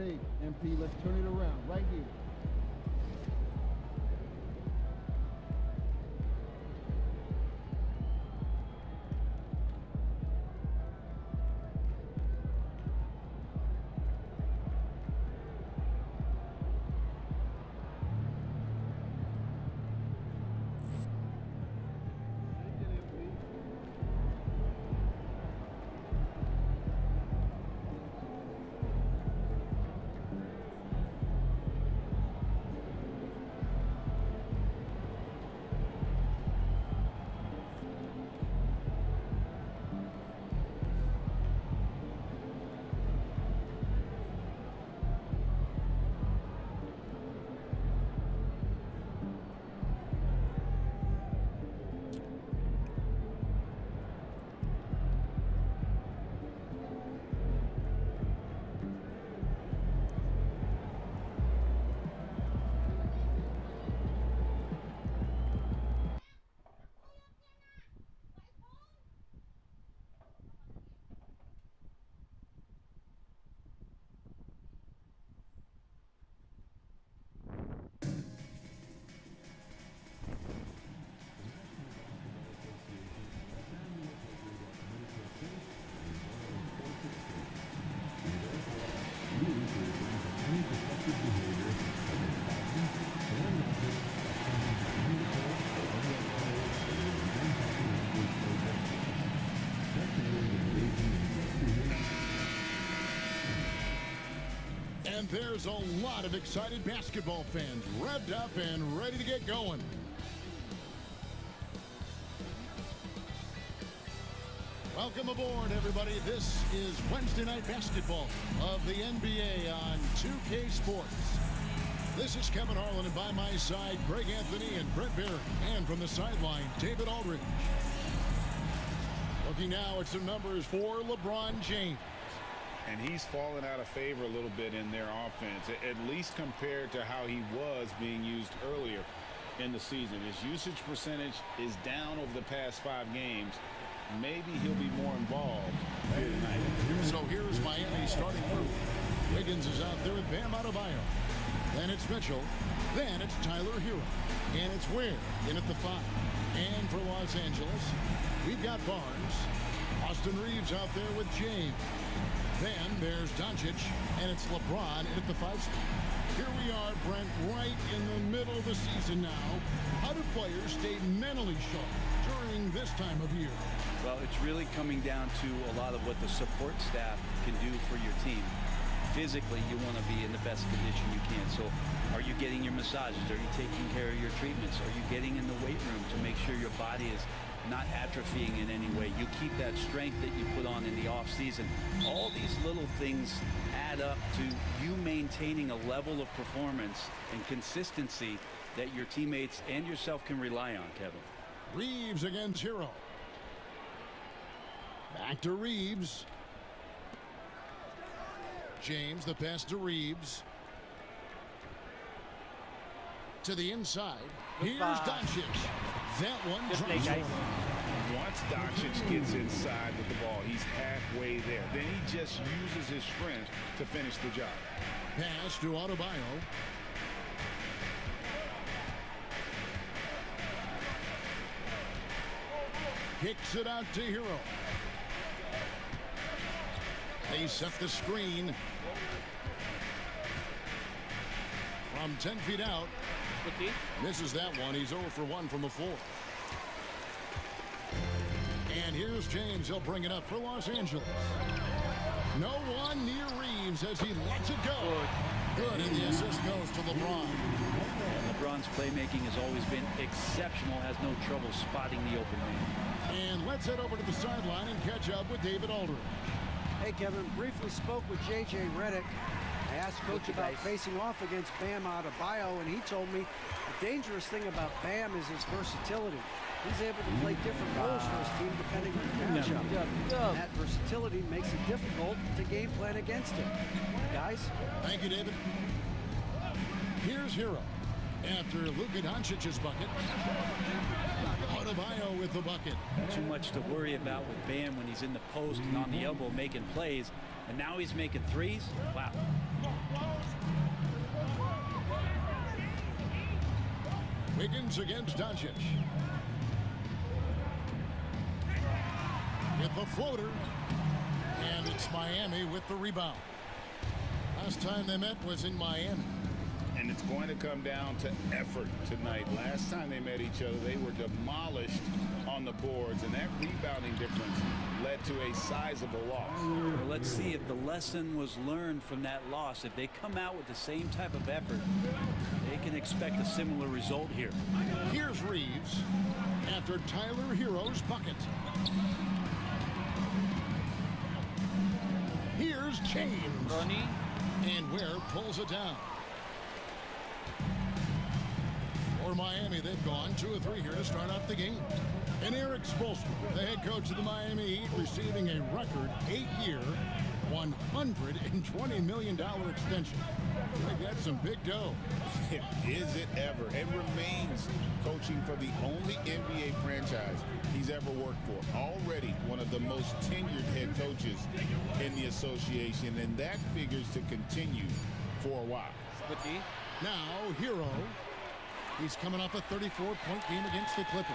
Okay, MP, let's turn it around right here. And there's a lot of excited basketball fans revved up and ready to get going. Welcome aboard, everybody. This is Wednesday Night Basketball of the NBA on 2K Sports. This is Kevin Harlan, and by my side, Greg Anthony and Brent Barry. And from the sideline, David Aldridge. Looking now at some numbers for LeBron James. And he's fallen out of favor a little bit in their offense, at least compared to how he was being used earlier in the season. His usage percentage is down over the past 5 games. Maybe he'll be more involved here tonight. So here's Miami's starting group. Wiggins is out there with Bam Adebayo. Then it's Mitchell. Then it's Tyler Hero. And it's Ware in at the 5. And for Los Angeles, we've got Barnes. Austin Reeves out there with James. Then there's Doncic, and it's LeBron at the 5 spot. Here we are, Brent, right in the middle of the season now. How do players stay mentally sharp during this time of year? Well, it's really coming down to a lot of what the support staff can do for your team. Physically, you want to be in the best condition you can. So are you getting your massages? Are you taking care of your treatments? Are you getting in the weight room to make sure your body is not atrophying in any way? You keep that strength that you put on in the off season. All these little things add up to you maintaining a level of performance and consistency that your teammates and yourself can rely on, Kevin. Reeves against Hero. Back to Reeves. James, the pass to Reeves. To the inside. Here's Doncic. That one drops. Once Doncic gets inside with the ball, he's halfway there. Then he just uses his strength to finish the job. Pass to Adebayo. Kicks it out to Hero. They set the screen. From 10 feet out. Misses that one. He's 0 for 1 from the floor. And here's James. He'll bring it up for Los Angeles. No one near Reeves as he lets it go. Good, and the assist goes to LeBron. And LeBron's playmaking has always been exceptional. Has no trouble spotting the open man. And let's head over to the sideline and catch up with David Aldridge. Hey, Kevin, briefly spoke with J.J. Redick. I asked Coach about facing off against Bam Adebayo, and he told me the dangerous thing about Bam is his versatility. He's able to play different roles for his team depending on the matchup. And that versatility makes it difficult to game plan against him. Guys? Thank you, David. Here's Hero. After Luka Doncic's bucket. Adebayo with the bucket. Too much to worry about with Bam when he's in the post and on the elbow making plays. And now he's making threes. Wow. Wiggins against Doncic. With the floater. And it's Miami with the rebound. Last time they met was in Miami. And it's going to come down to effort tonight. Last time they met each other, they were demolished on the boards, and that rebounding difference led to a sizable loss. Well, let's see if the lesson was learned from that loss. If they come out with the same type of effort, they can expect a similar result here. Here's Reeves after Tyler Hero's bucket. Here's James. Ronnie. And Ware pulls it down. For Miami, they've gone 2 of 3 here to start out the game. And Eric Spoelstra, the head coach of the Miami Heat, receiving a record 8-year, $120 million extension. I think that's some big dough. Is it ever? And remains coaching for the only NBA franchise he's ever worked for. Already one of the most tenured head coaches in the association, and that figures to continue for a while. Now, Hero. He's coming off a 34-point game against the Clippers.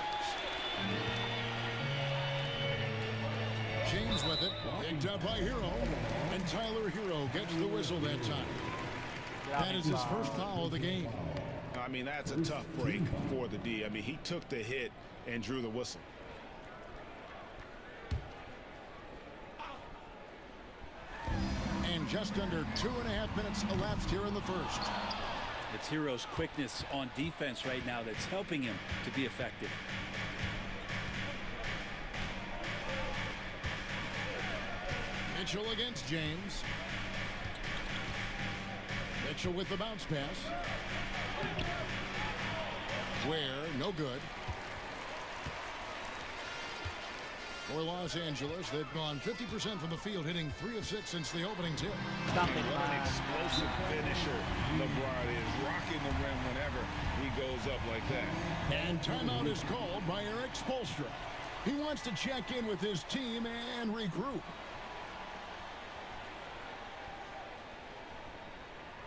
James with it, picked up by Hero, and Tyler Hero gets the whistle that time. That is his first foul of the game. I mean, that's a tough break for the D. I mean, he took the hit and drew the whistle. And just under 2.5 minutes elapsed here in the first. It's Hero's quickness on defense right now that's helping him to be effective. Mitchell against James. Mitchell with the bounce pass. Ware, no good. For Los Angeles, they've gone 50% from the field, hitting 3 of 6 since the opening tip. What an explosive finisher LeBron is, rocking the rim whenever he goes up like that. And timeout is called by Eric Spoelstra. He wants to check in with his team and regroup.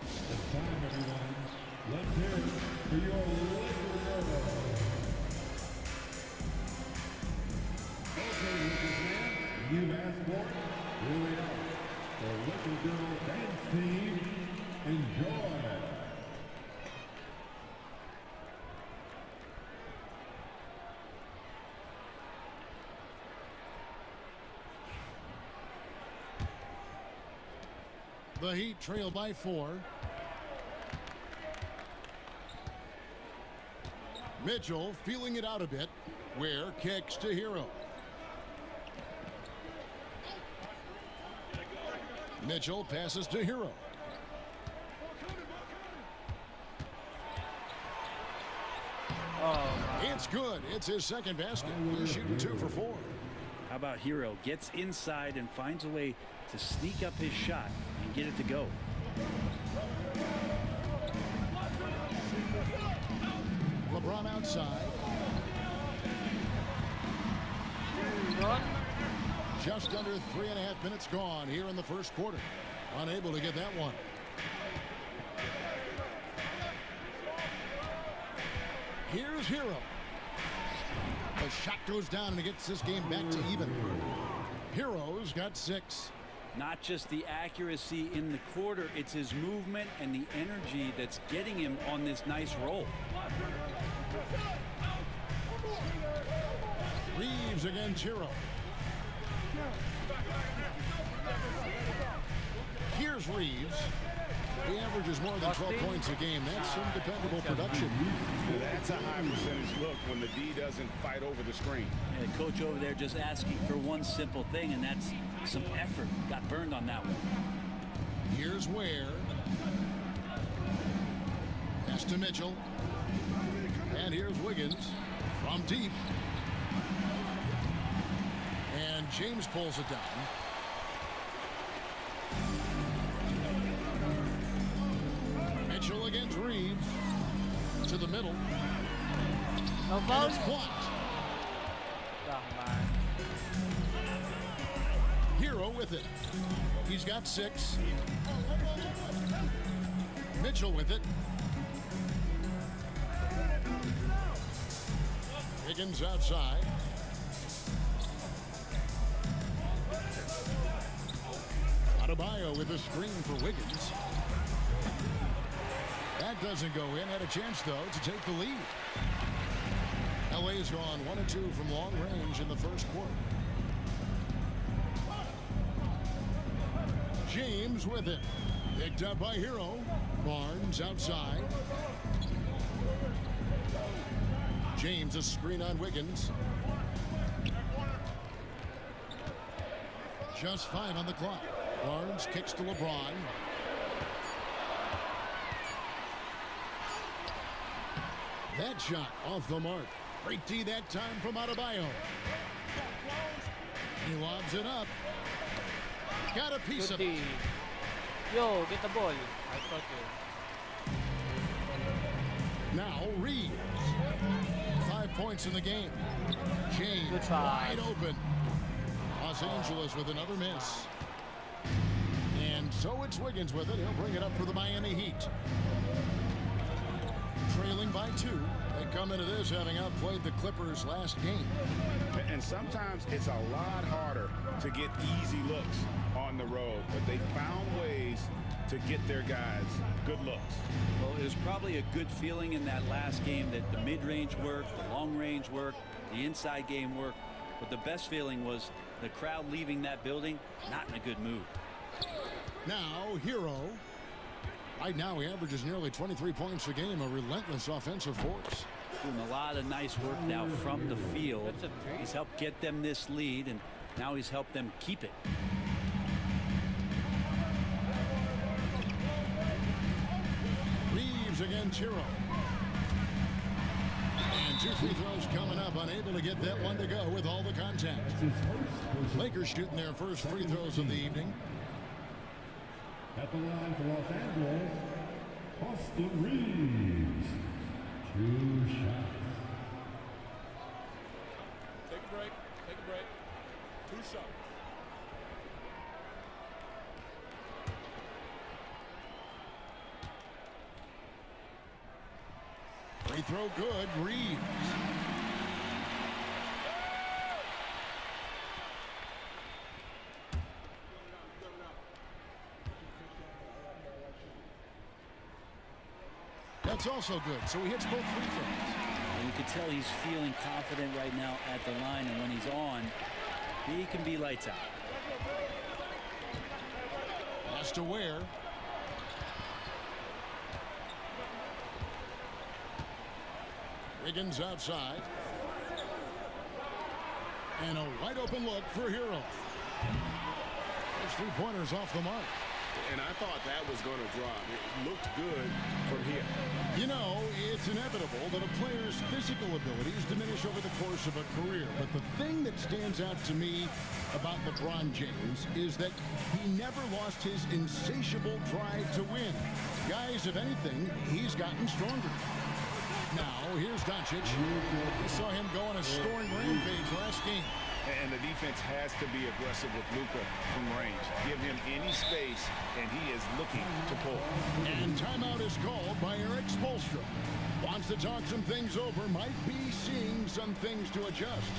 It's time, everyone. Let's hear it for your Lakers. Okay, Lakers man, you've asked for it. Here we are. The Lakers Girl Dance Team. Enjoy. The Heat trail by 4. Mitchell feeling it out a bit. Ware kicks to Hero. Mitchell passes to Hero. It's good. It's his second basket. He's shooting 2 for 4. How about Hero gets inside and finds a way to sneak up his shot and get it to go. LeBron outside. Just under 3.5 minutes gone here in the first quarter. Unable to get that one. Here's Hero. The shot goes down and it gets this game back to even. Hero's got 6. Not just the accuracy in the quarter, it's his movement and the energy that's getting him on this nice roll. Reeves against Hero. Here's Reeves. He averages more than 12 points a game. That's some dependable production. That's a high percentage look when the D doesn't fight over the screen. And the coach over there just asking for one simple thing, and that's some effort. Got burned on that one. Here's Ware. Pass to Mitchell. And here's Wiggins from deep. And James pulls it down. Mitchell against Reeves. To the middle. And it's blocked. Hero with it. He's got 6. Mitchell with it. Wiggins outside. Adebayo with a screen for Wiggins. That doesn't go in. Had a chance, though, to take the lead. LA's gone 1 of 2 from long range in the first quarter. James with it. Picked up by Hero. Barnes outside. James a screen on Wiggins. Just 5 on the clock. Barnes kicks to LeBron. That shot off the mark. Great D that time from Adebayo. He lobs it up. Got a piece of it. Yo, get the ball. I thought you. Now Reeves. 5 points in the game. James Good try. wide open. Los Angeles with another miss. And so it's Wiggins with it. He'll bring it up for the Miami Heat. Trailing by 2. They come into this having outplayed the Clippers last game. And sometimes it's a lot harder to get easy looks on the road, but they found ways to get their guys good looks. Well, it was probably a good feeling in that last game that the mid-range worked, the long-range worked, the inside game worked. But the best feeling was the crowd leaving that building not in a good mood. Now Hero. Right now he averages nearly 23 points a game, a relentless offensive force. Doing a lot of nice work now from the field. He's helped get them this lead, and now he's helped them keep it. Reeves against Hero. And 2 free throws coming up, unable to get that one to go with all the contact. Lakers shooting their first free throws of the evening. At the line for Los Angeles, Austin Reeves. 2 shots. Take a break. Take a break. 2 shots. Free throw good. Reeves. That's also good. So he hits both free throws. And you can tell he's feeling confident right now at the line, and when he's on, he can be lights out. Pass to Ware. Wiggins outside. And a wide open look for Hero. Those 3-pointers off the mark. And I thought that was going to drop. It looked good from here. You know, it's inevitable that a player's physical abilities diminish over the course of a career. But the thing that stands out to me about LeBron James is that he never lost his insatiable drive to win. Guys, if anything, he's gotten stronger. Now, here's Doncic. We saw him go on a scoring rampage last game. And the defense has to be aggressive with Luka from range. Give him any space, and he is looking to pull. And timeout is called by Eric Spoelstra. Wants to talk some things over, might be seeing some things to adjust.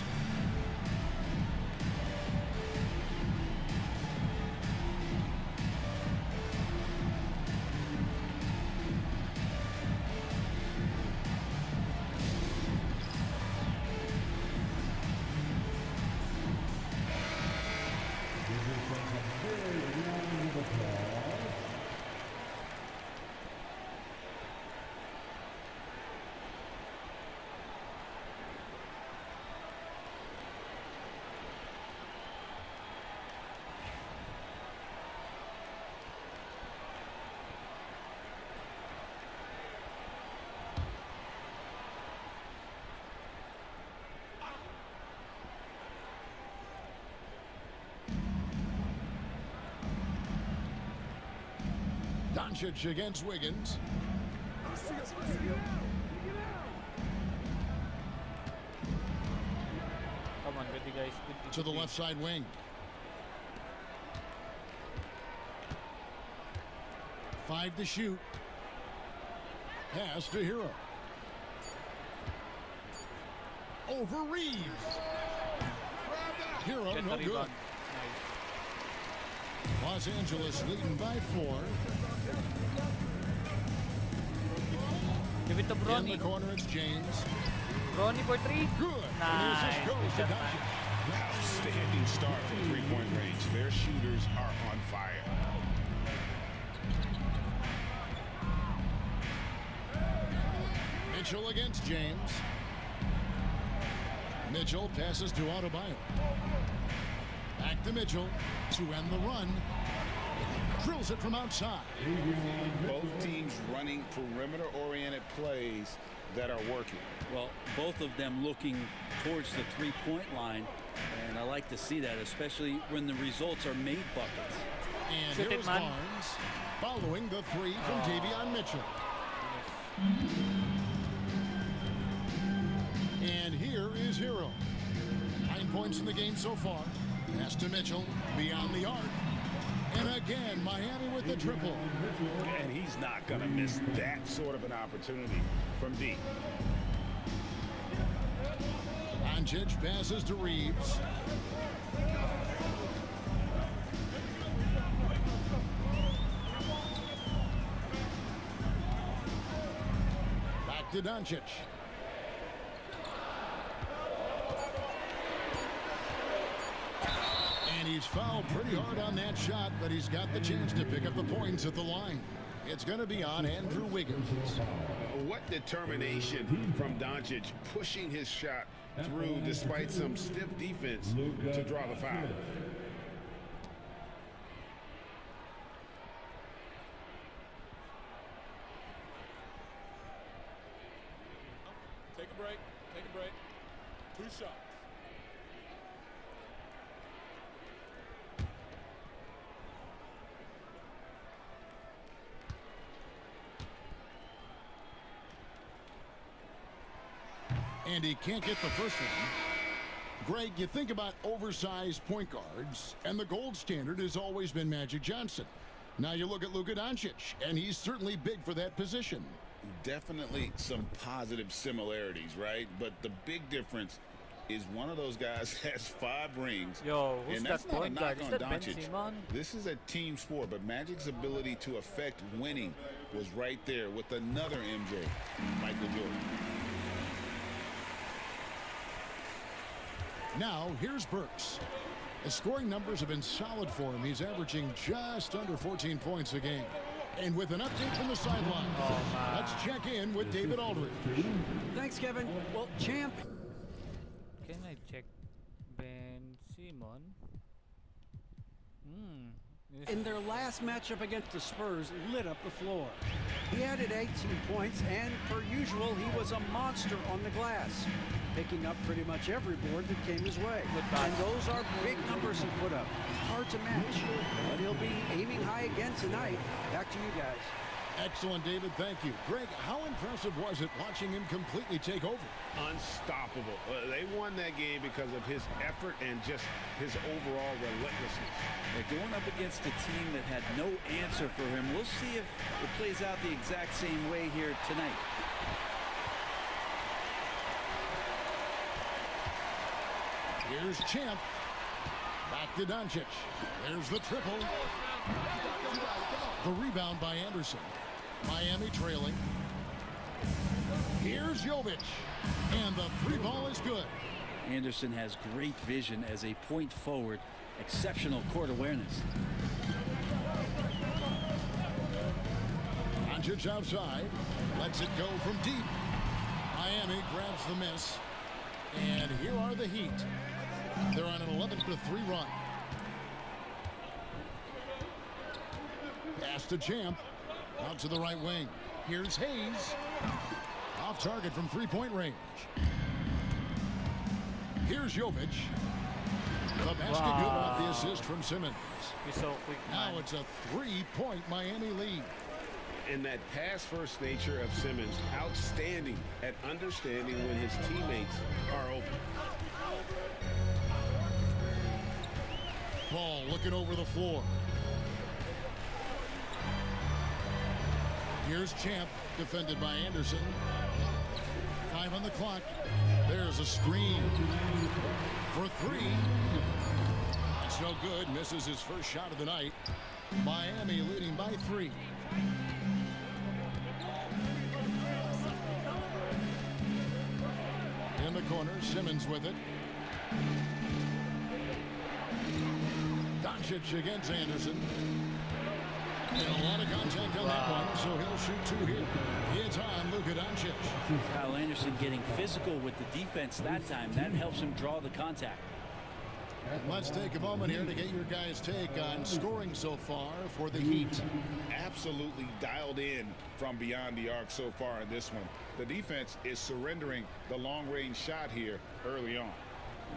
Doncic against Wiggins. Come on, good guys. Good To the left side wing. 5 to shoot. Pass to Hero. Over Reeves. Hero, Get no the good. rebound. Los Angeles leading by 4. Give it to In the Bronny. corner, it's James. Bronny for 3. Good. And the assist Nice. goes Good to shot, Doncic. man. Outstanding start from three-point range. Their shooters are on fire. Mitchell against James. Mitchell passes to Adebayo. Back to Mitchell to end the run. Drills it from outside. Both teams running perimeter-oriented plays that are working. Well, both of them looking towards the three-point line, and I like to see that, especially when the results are made buckets. And Shoot it, here's man. Barnes following the 3 from Davion Mitchell. And here is Hero. 9 points in the game so far. Pass to Mitchell beyond the arc. And again, Miami with the triple. And he's not going to miss that sort of an opportunity from deep. Doncic passes to Reeves. Back to Doncic. And he's fouled pretty hard on that shot, but he's got the chance to pick up the points at the line. It's going to be on Andrew Wiggins. What determination from Doncic pushing his shot through despite some stiff defense to draw the foul. Take a break. Take a break. 2 shots. And he can't get the first one. Greg, you think about oversized point guards, and the gold standard has always been Magic Johnson. Now you look at Luka Doncic, and he's certainly big for that position. Definitely some positive similarities, right? But the big difference is one of those guys has 5 rings. Yo, who's and that that's not a point knock guard? Is on that Ben Doncic. Simmons? This is a team sport, but Magic's ability to affect winning was right there with another MJ, Michael Jordan. Now, here's Burks. His scoring numbers have been solid for him. He's averaging just under 14 points a game. And with an update from the sideline, let's check in with David Aldridge. Thanks, Kevin. Well, champ. Can I check Ben Simmons? In their last matchup against the Spurs, lit up the floor. He added 18 points, and per usual, he was a monster on the glass, picking up pretty much every board that came his way. And those are big numbers he put up. Hard to match, but he'll be aiming high again tonight. Back to you guys. Excellent, David. Thank you. Greg, how impressive was it watching him completely take over? Unstoppable. They won that game because of his effort and just his overall relentlessness. They're going up against a team that had no answer for him. We'll see if it plays out the exact same way here tonight. Here's Champ. Back to Doncic. There's the triple. The rebound by Anderson. Miami trailing. Here's Jovic. And the 3 ball is good. Anderson has great vision as a point forward. Exceptional court awareness. Doncic outside. Lets it go from deep. Miami grabs the miss. And here are the Heat. They're on an 11-3 run. Pass to Champ. Out to the right wing. Here's Hayes. Off target from 3-point range. Here's Jovic. The basket good off the assist from Simmons. He's so quick, Now man. it's a 3-point Miami lead. And that pass-first nature of Simmons, outstanding at understanding when his teammates are open. Ball looking over the floor. Here's Champ, defended by Anderson. 5 on the clock. There's a screen for 3. That's no good. Misses his first shot of the night. Miami leading by 3. In the corner, Simmons with it. Doncic against Anderson. And a lot of contact on that one, so he'll shoot 2 here. It's on Luka Doncic. Kyle Anderson getting physical with the defense that time. That helps him draw the contact. And let's take a moment here to get your guys' take on scoring so far for the Heat. Absolutely dialed in from beyond the arc so far in this one. The defense is surrendering the long-range shot here early on.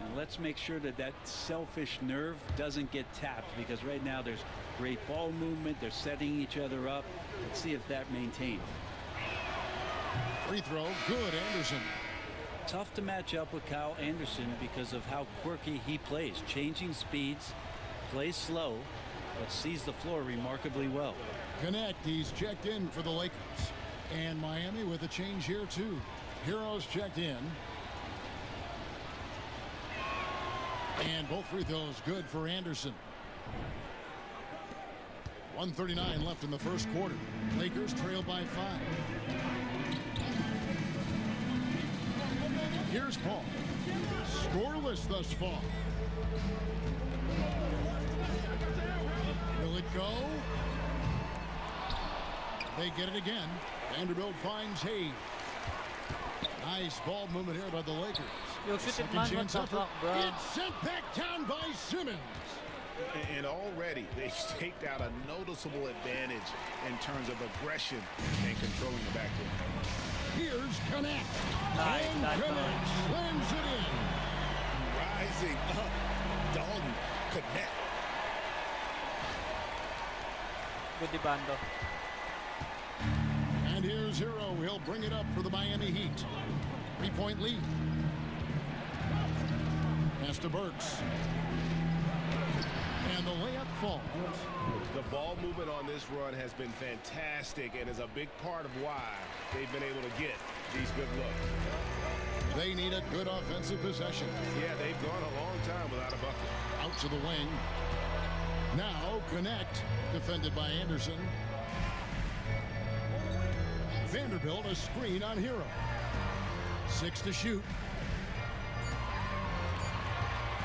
And let's make sure that that selfish nerve doesn't get tapped, because right now there's great ball movement. They're setting each other up. Let's see if that maintains. Free throw, good. Anderson. Tough to match up with Kyle Anderson because of how quirky he plays. Changing speeds, plays slow, but sees the floor remarkably well. Connect, he's checked in for the Lakers. And Miami with a change here too. Heroes checked in. And both free throws good for Anderson. 1:39 left in the first quarter. Lakers trail by 5. Here's Paul. Scoreless thus far. Will it go? They get it again. Vanderbilt finds Hayes. Nice ball movement here by the Lakers. Yo, shoot it, Second man. What chance the effort. fuck, bro? It's sent back down by Simmons. And already they've staked out a noticeable advantage in terms of aggression and controlling the backcourt. Here's Connect. Nice, And nice, Connect nice. slams it in. Rising up, Dalton Connect. Good di bando. And here's Hero. He'll bring it up for the Miami Heat. 3-point lead. Pass to Burks. And the layup falls. The ball movement on this run has been fantastic and is a big part of why they've been able to get these good looks. They need a good offensive possession. Yeah, they've gone a long time without a bucket. Out to the wing. Now Connect, defended by Anderson. Vanderbilt a screen on Hero. 6 to shoot.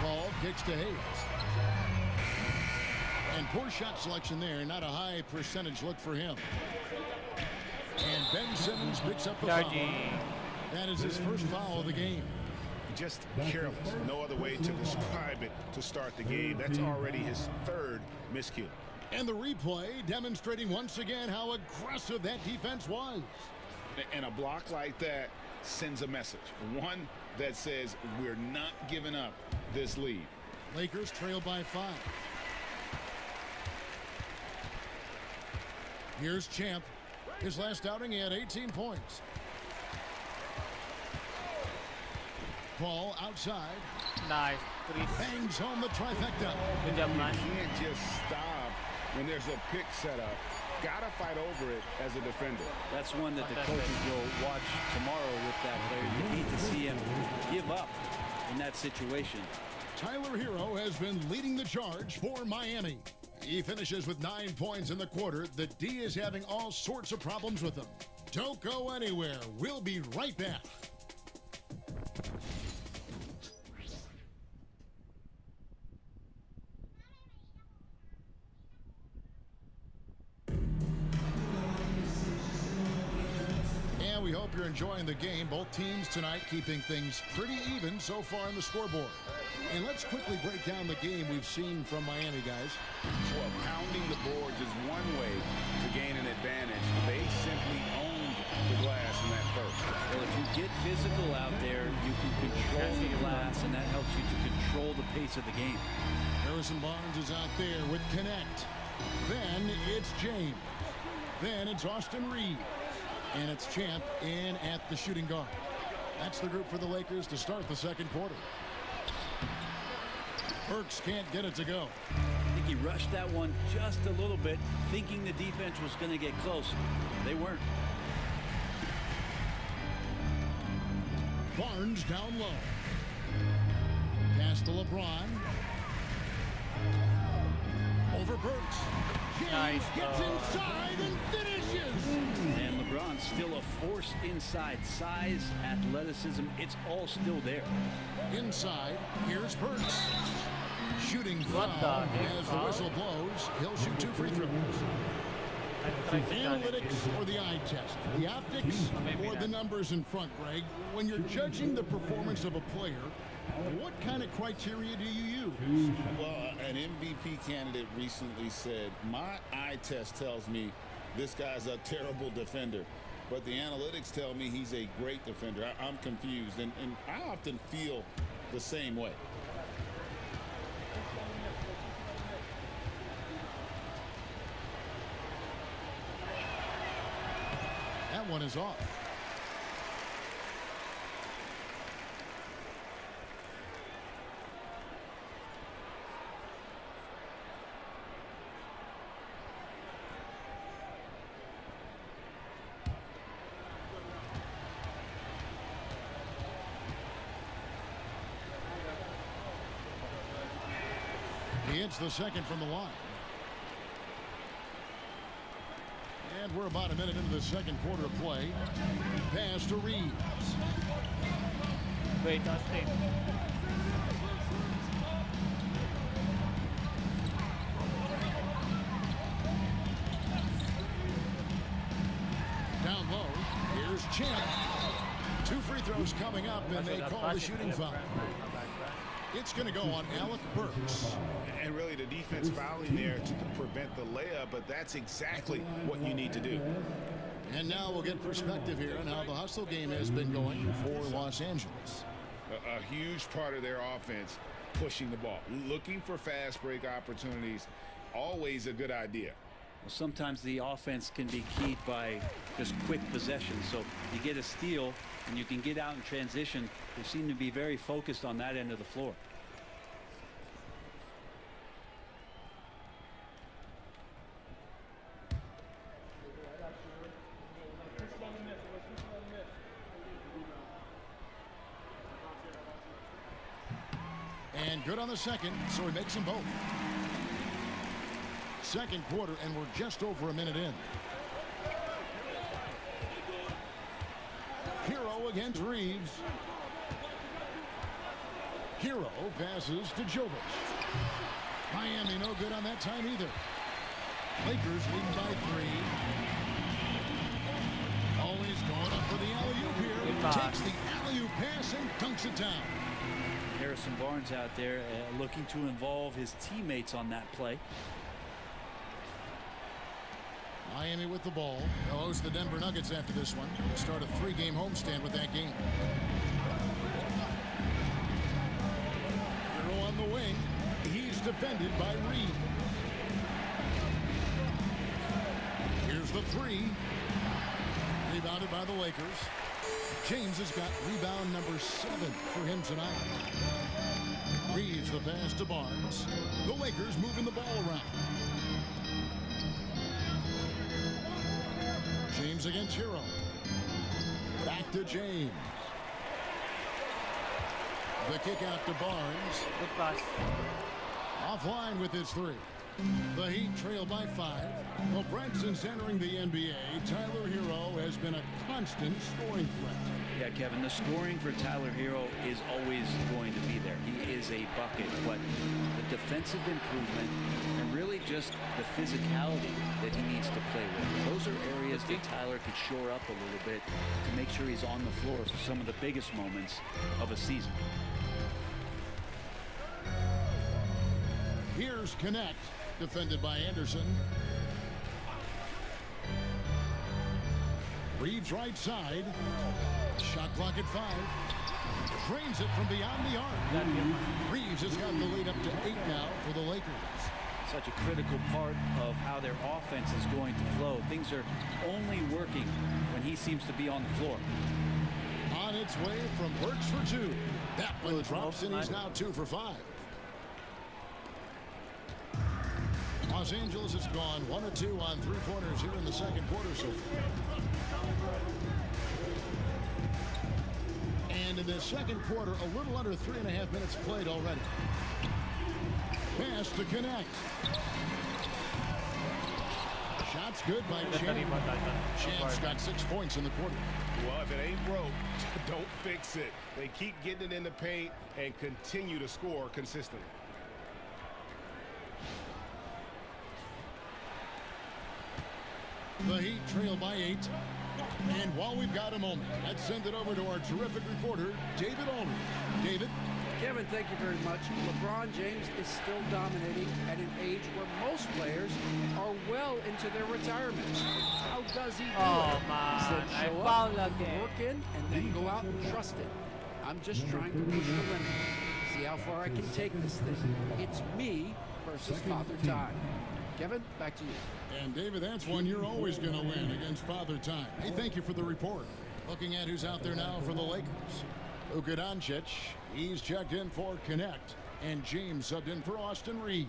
Paul kicks to Hayes. And poor shot selection there. Not a high percentage look for him. And Ben Simmons picks up the foul. That is his first foul of the game. Just careless. No other way to describe it to start the game. That's already his 3rd miscue. And the replay demonstrating once again how aggressive that defense was. And a block like that sends a message. One that says we're not giving up this lead. Lakers trail by 5. Here's Champ. His last outing, he had 18 points. Paul outside. Nice. Three. Bangs home the trifecta. Good job, man. You can't just stop when there's a pick set up. Gotta fight over it as a defender. That's one that the coaches will watch tomorrow with that player. You hate to see him give up in that situation. Tyler Hero has been leading the charge for Miami. He finishes with 9 points in the quarter. The D is having all sorts of problems with him. Don't go anywhere. We'll be right back. And we hope you're enjoying the game. Both teams tonight keeping things pretty even so far on the scoreboard. And let's quickly break down the game we've seen from Miami, guys. Well, pounding the boards is one way to gain an advantage. They simply owned the glass in that first. Well, if you get physical out there, you can control the glass, and that helps you to control the pace of the game. Harrison Barnes is out there with Connect. Then it's James. Then it's Austin Reed. And it's Champ in at the shooting guard. That's the group for the Lakers to start the second quarter. Burks can't get it to go. I think he rushed that one just a little bit, thinking the defense was going to get close. They weren't. Barnes down low. Pass to LeBron. Over Burks. James Nice. gets inside and finishes. And LeBron's still a force inside. Size, athleticism, it's all still there. Inside, here's Burks. Shooting What foul the heck, as the foul? whistle blows. He'll shoot 2 free throws. Analytics or the eye test? The optics or the numbers in front, Greg? When you're judging the performance of a player, what kind of criteria do you use? Well, an MVP candidate recently said, my eye test tells me this guy's a terrible defender, but the analytics tell me he's a great defender. I'm confused, and I often feel the same way. That one is off. He hits the second from the line. And we're about a minute into the second quarter of play. Pass to Reeves. Wait, Austin. Down low. Here's Champ. 2 free throws coming up, and they call the shooting foul. It's going to go on Alec Burks. And really, the defense fouling there to prevent the layup, but that's exactly what you need to do. And now we'll get perspective here on how the hustle game has been going for Los Angeles. A huge part of their offense, pushing the ball, looking for fast break opportunities, always a good idea. Well, sometimes the offense can be keyed by just quick possession. So you get a steal and you can get out in transition. They seem to be very focused on that end of the floor. And good on the second, so he makes them both. Second quarter, and we're just over a minute in. Hero against Reeves. Hero passes to Jovic. Miami no good on that time either. Lakers leading by 3. Always going up for the alley-oop here. Takes the alley-oop pass and dunks it down. Harrison Barnes out there looking to involve his teammates on that play. Miami with the ball. They'll host the Denver Nuggets after this one. They'll start a 3-game homestand with that game. Hero on the wing. He's defended by Reed. Here's the 3. Rebounded by the Lakers. James has got rebound number 7 for him tonight. Reeves the pass to Barnes. The Lakers moving the ball around. James against Hero. Back to James. The kick out to Barnes. Good pass. Offline with his 3. The Heat trail by 5. Well, Branson's entering the NBA. Tyler Hero has been a constant scoring threat. Yeah, Kevin, the scoring for Tyler Hero is always going to be there. He is a bucket, but the defensive improvement and really just the physicality that he needs to play with. Those are areas that Tyler could shore up a little bit to make sure he's on the floor for some of the biggest moments of a season. Here's Connect, defended by Anderson. Reeves right side. Shot clock at 5. Drains it from beyond the arc. Reeves has got the lead up to 8 now for the Lakers. Such a critical part of how their offense is going to flow. Things are only working when he seems to be on the floor. On its way from Burks for 2. That one drops and he's now 2 for 5. Los Angeles has gone 1 of 2 on three-pointers here in the second quarter so far. And in the second quarter, a little under 3.5 minutes played already. Pass to connect. Shots good by James. James got 6 points in the quarter. Well, if it ain't broke, don't fix it. They keep getting it in the paint and continue to score consistently. The Heat trail by 8. And while we've got a moment, let's send it over to our terrific reporter, David Aldridge. David? Kevin, thank you very much. LeBron James is still dominating at an age where most players are well into their retirement. How does he do Oh, it? man. He said, I show fouled up, again. work in, and then go out and trust it. I'm just trying to push the limit. See how far I can take this thing. It's me versus Father Time. Kevin, back to you. And David, that's one you're always going to win against Father Time. Hey, thank you for the report. Looking at who's out there now for the Lakers. Luka Doncic, he's checked in for Connect. And James subbed in for Austin Reeves.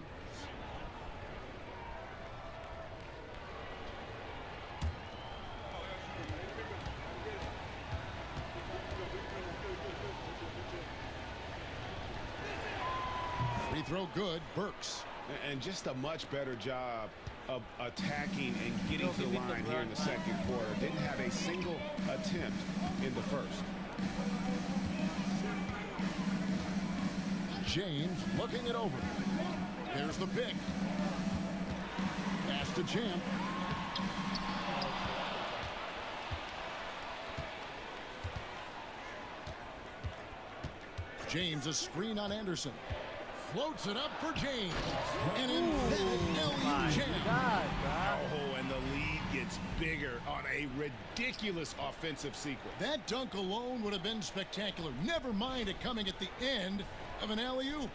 Free throw good, Burks. And just a much better job of attacking and getting to the line here in the second quarter. Didn't have a single attempt in the first. James looking it over. There's the pick. Pass to Champ. James, a screen on Anderson. Floats it up for James. An emphatic LU Champ. Oh, and the lead gets bigger on a ridiculous offensive sequence. That dunk alone would have been spectacular. Never mind it coming at the end of an alley-oop.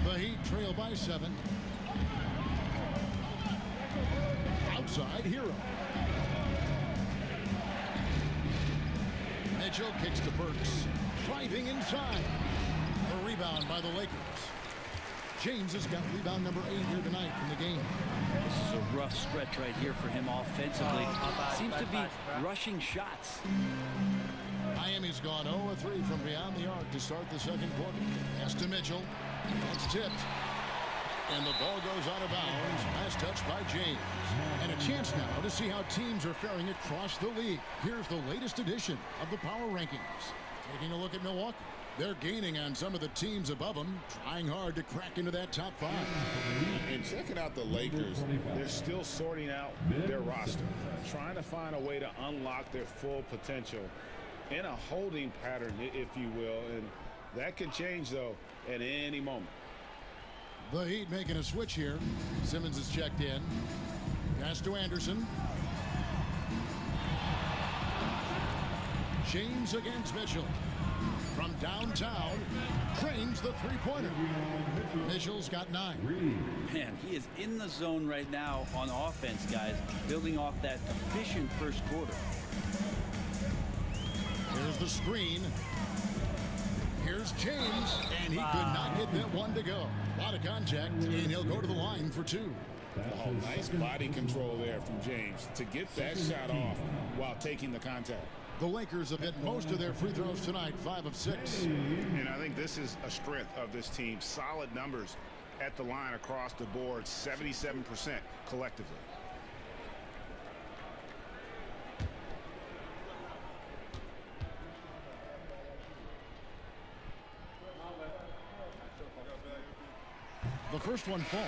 The Heat trail by 7. Outside, Hero. Mitchell kicks to Burks. Driving inside. A rebound by the Lakers. James has got rebound number 8 here tonight in the game. This is a rough stretch right here for him offensively. Seems to be rushing shots. Miami's gone 0 of 3 from beyond the arc to start the second quarter. Pass to Mitchell. That's tipped. And the ball goes out of bounds. Last touch by James. And a chance now to see how teams are faring across the league. Here's the latest edition of the Power Rankings. Taking a look at Milwaukee. They're gaining on some of the teams above them, trying hard to crack into that top 5. And checking out the Lakers, they're still sorting out their roster, trying to find a way to unlock their full potential in a holding pattern, if you will. And that could change, though, at any moment. The Heat making a switch here. Simmons is checked in. Pass to Anderson. James against Mitchell. From downtown, cranes the three-pointer. Mitchell's got 9. Man, he is in the zone right now on offense, guys, building off that efficient first quarter. Here's the screen. Here's James, and he could not get that one to go. A lot of contact, and he'll go to the line for 2. Oh, nice body control there from James to get that shot off while taking the contact. The Lakers have hit most of their free throws tonight, 5 of 6. And I think this is a strength of this team. Solid numbers at the line across the board, 77% collectively. The first one falls.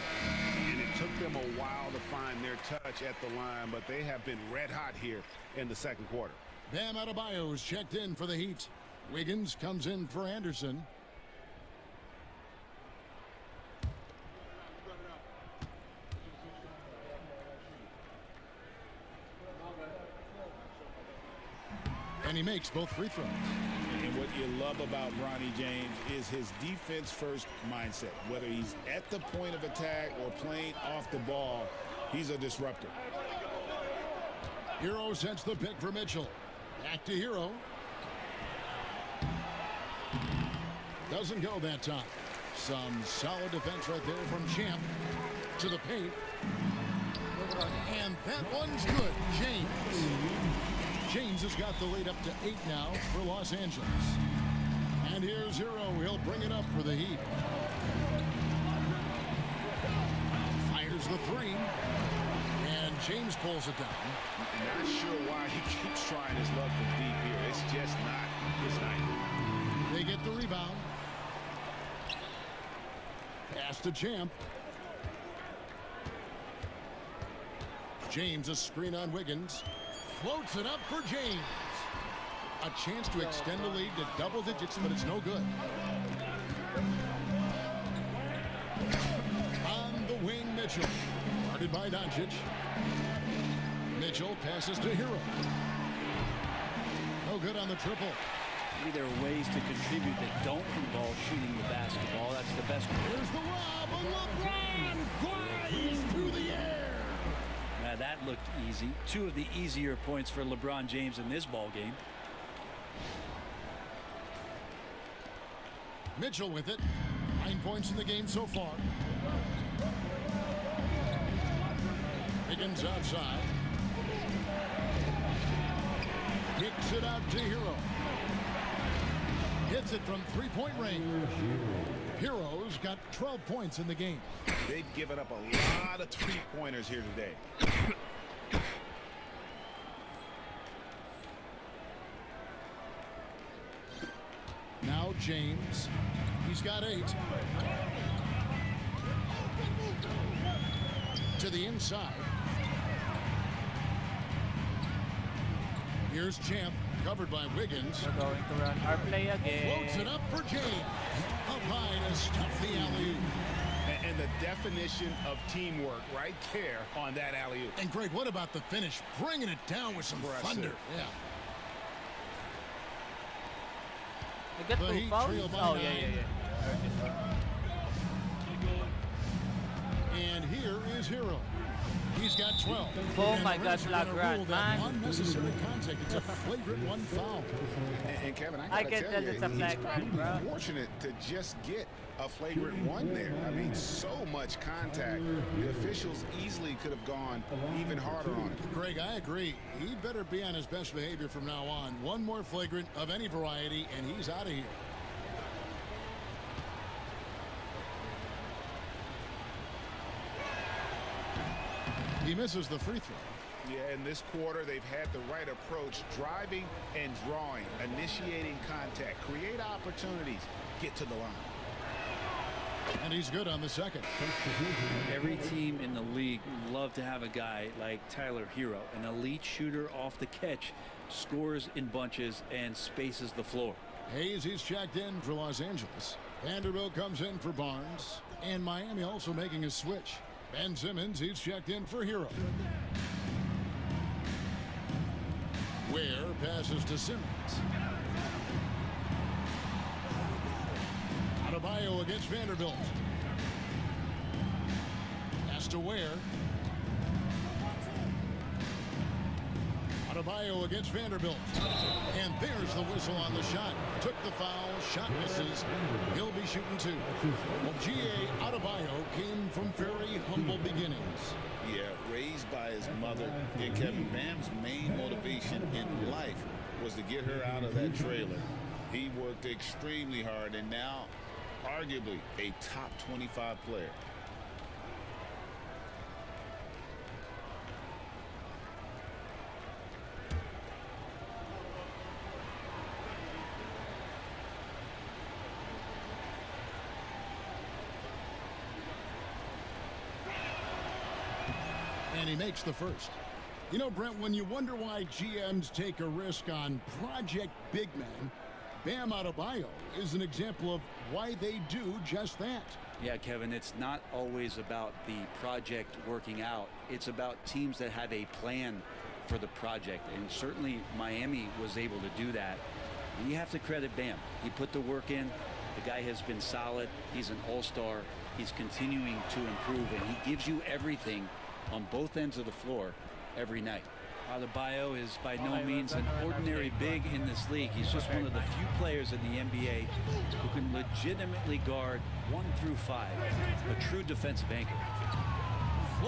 And it took them a while to find their touch at the line, but they have been red hot here in the second quarter. Bam Adebayo's checked in for the Heat. Wiggins comes in for Anderson. And he makes both free throws. And what you love about Bronny James is his defense-first mindset. Whether he's at the point of attack or playing off the ball, he's a disruptor. Hero sets the pick for Mitchell. Back to Hero. Doesn't go that time. Some solid defense right there from Champ. To the paint. And that one's good. James has got the lead up to 8 now for Los Angeles. And here's Hero. He'll bring it up for the Heat. Fires the 3. And James pulls it down. Not sure why he keeps trying his luck from deep here. It's just not his night. They get the rebound. Pass to Champ. James, a screen on Wiggins. Floats it up for James. A chance to extend the lead to double digits, but it's no good. On the wing, Mitchell. Guarded by Doncic. Mitchell passes to Hero. No good on the triple. Maybe there are ways to contribute that don't involve shooting the basketball. That's the best. Here's the lob, and LeBron flies through the air. Now that looked easy. 2 of the easier points for LeBron James in this ball game. Mitchell with it. 9 points in the game so far. Higgins outside. Kicks it out to Hero. Hits it from 3-point range. Hero's got 12 points in the game. They've given up a lot of 3-pointers here today. Now James. He's got 8. To the inside. Here's Champ. Covered by Wiggins. We're going to run our play again. Floats it up for James. Up high to stuff the alley-oop. And the definition of teamwork right there on that alley-oop. And Greg, what about the finish? Bringing it down with some thunder. Yeah. We get The 2 Heat fouls? trail by Oh, 9. yeah. And here is Hero. He's got 12. Oh And my the God, refs are gonna flagrant, rule that man. unnecessary contact. It's a flagrant 1 foul. And Kevin, I I gotta can tell tell you, it's a he's flagrant, probably bro. fortunate to just get a flagrant 1 there. I mean, so much contact. The officials easily could have gone even harder on him. Greg, I agree. He better be on his best behavior from now on. 1 more flagrant of any variety, and he's out of here. He misses the free throw. Yeah, in this quarter, they've had the right approach, driving and drawing, initiating contact, create opportunities, get to the line. And he's good on the second. Every team in the league would love to have a guy like Tyler Hero, an elite shooter off the catch, scores in bunches and spaces the floor. Hayes, he's checked in for Los Angeles. Vanderbilt comes in for Barnes. And Miami also making a switch. Ben Simmons, he's checked in for Hero. Ware passes to Simmons. Adebayo against Vanderbilt. Pass to Ware. Adebayo against Vanderbilt. And there's the whistle on the shot. Took the foul. Shot misses. He'll be shooting 2. Well, G.A. Adebayo came from very humble beginnings. Yeah, raised by his mother. And Kevin, Bam's main motivation in life was to get her out of that trailer. He worked extremely hard and now arguably a top 25 player. And he makes the first. You know, Brent, when you wonder why GMs take a risk on project big men, Bam Adebayo is an example of why they do just that. Yeah, Kevin, it's not always about the project working out. It's about teams that have a plan for the project. And certainly Miami was able to do that. And you have to credit Bam. He put the work in. The guy has been solid. He's an all-star. He's continuing to improve, and he gives you everything on both ends of the floor every night. Adebayo is by no means an ordinary big in this league. He's just one of the few players in the NBA who can legitimately guard 1 through 5, a true defensive anchor.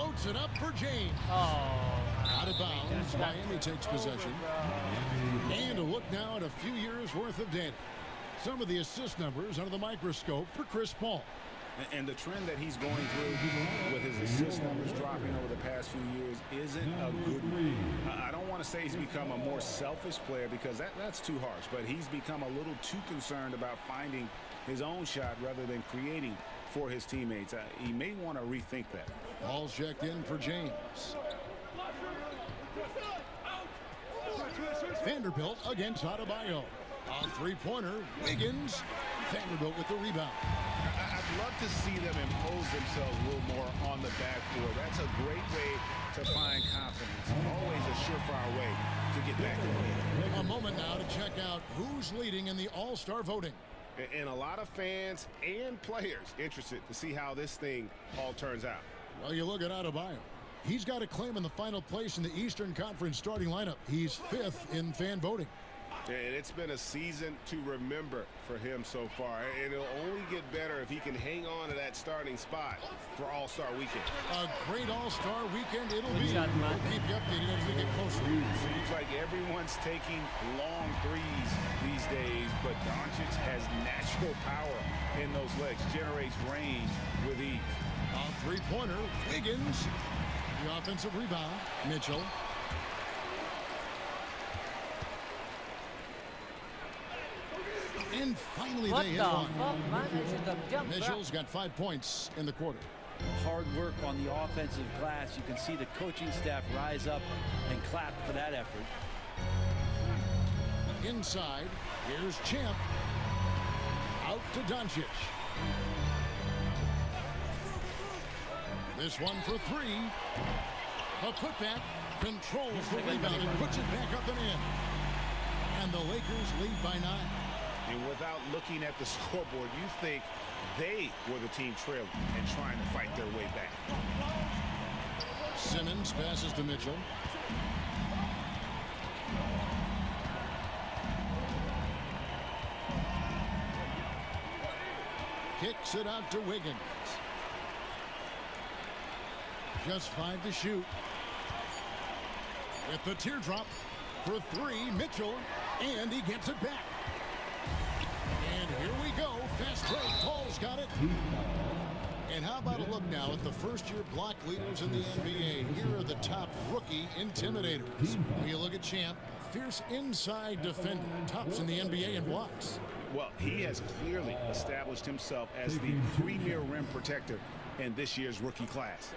Floats it up for James. Oh, Out of bounds. Miami takes possession. And a look now at a few years worth of data. Some of the assist numbers under the microscope for Chris Paul. And the trend that he's going through with his assist numbers dropping over the past few years isn't a good one. I don't want to say he's become a more selfish player because that's too harsh, but he's become a little too concerned about finding his own shot rather than creating for his teammates. He may want to rethink that. Ball's checked in for James. Vanderbilt against Adebayo. A three-pointer. Wiggins. Vanderbilt with the rebound. I'd love to see them impose themselves a little more on the backboard. That's a great way to find confidence. Always a surefire way to get back in the game. A moment now to check out who's leading in the All-Star voting. And a lot of fans and players interested to see how this thing all turns out. Well, you look at Adebayo. He's got a claim in the final place in the Eastern Conference starting lineup. He's 5th in fan voting. And it's been a season to remember for him so far. And it'll only get better if he can hang on to that starting spot for All-Star Weekend. A great All-Star Weekend it'll Good be. shot, man. We'll keep you updated as we get closer. Seems like everyone's taking long threes these days, but Doncic has natural power in those legs, generates range with ease. A three-pointer. Wiggins. The offensive rebound. Mitchell. And finally What they the hit one. fuck, man? I should have jumped Mitchell's got 5 points in the quarter. Hard work on the offensive glass. You can see the coaching staff rise up and clap for that effort. Inside, here's Champ. Out to Doncic. This one for 3. A putback, controls the rebound and puts it back up and in. And the Lakers lead by 9. And without looking at the scoreboard, you think they were the team trailing and trying to fight their way back. Simmons passes to Mitchell. Kicks it out to Wiggins. Just 5 to shoot. With the teardrop for 3, Mitchell, and he gets it back. And here we go. Fast break. Paul's got it. And how about a look now at the first-year block leaders in the NBA? Here are the top rookie intimidators. When you look at Champ, fierce inside defender, tops in the NBA in blocks. Well, he has clearly established himself as the premier rim protector in this year's rookie class.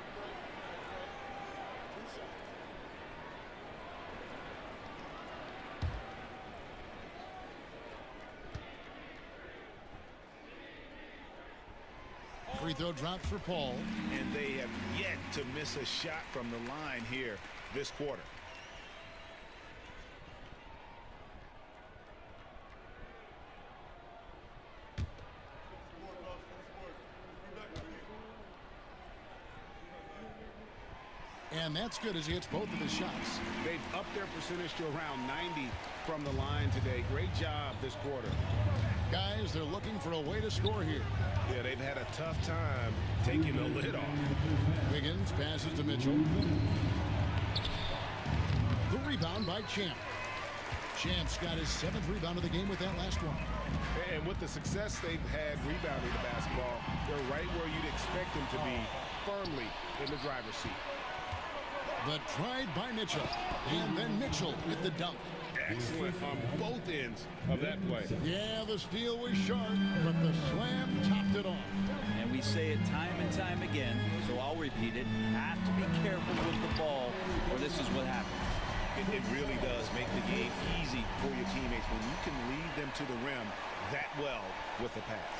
Free throw drops for Paul. And they have yet to miss a shot from the line here this quarter. And that's good as he hits both of his shots. They've upped their percentage to around 90 from the line today. Great job this quarter. Guys, they're looking for a way to score here. Yeah, they've had a tough time taking the lid off. Wiggins passes to Mitchell. The rebound by Champ. Champ's got his 7th rebound of the game with that last one. And with the success they've had rebounding the basketball, they're right where you'd expect them to be, firmly in the driver's seat. The drive by Mitchell. And then Mitchell with the dunk. Excellent on both ends of that play. Yeah, the steal was sharp, but the slam topped it off. And we say it time and time again, so I'll repeat it. Have to be careful with the ball, or this is what happens. It really does make the game easy for your teammates when you can lead them to the rim that well with the pass.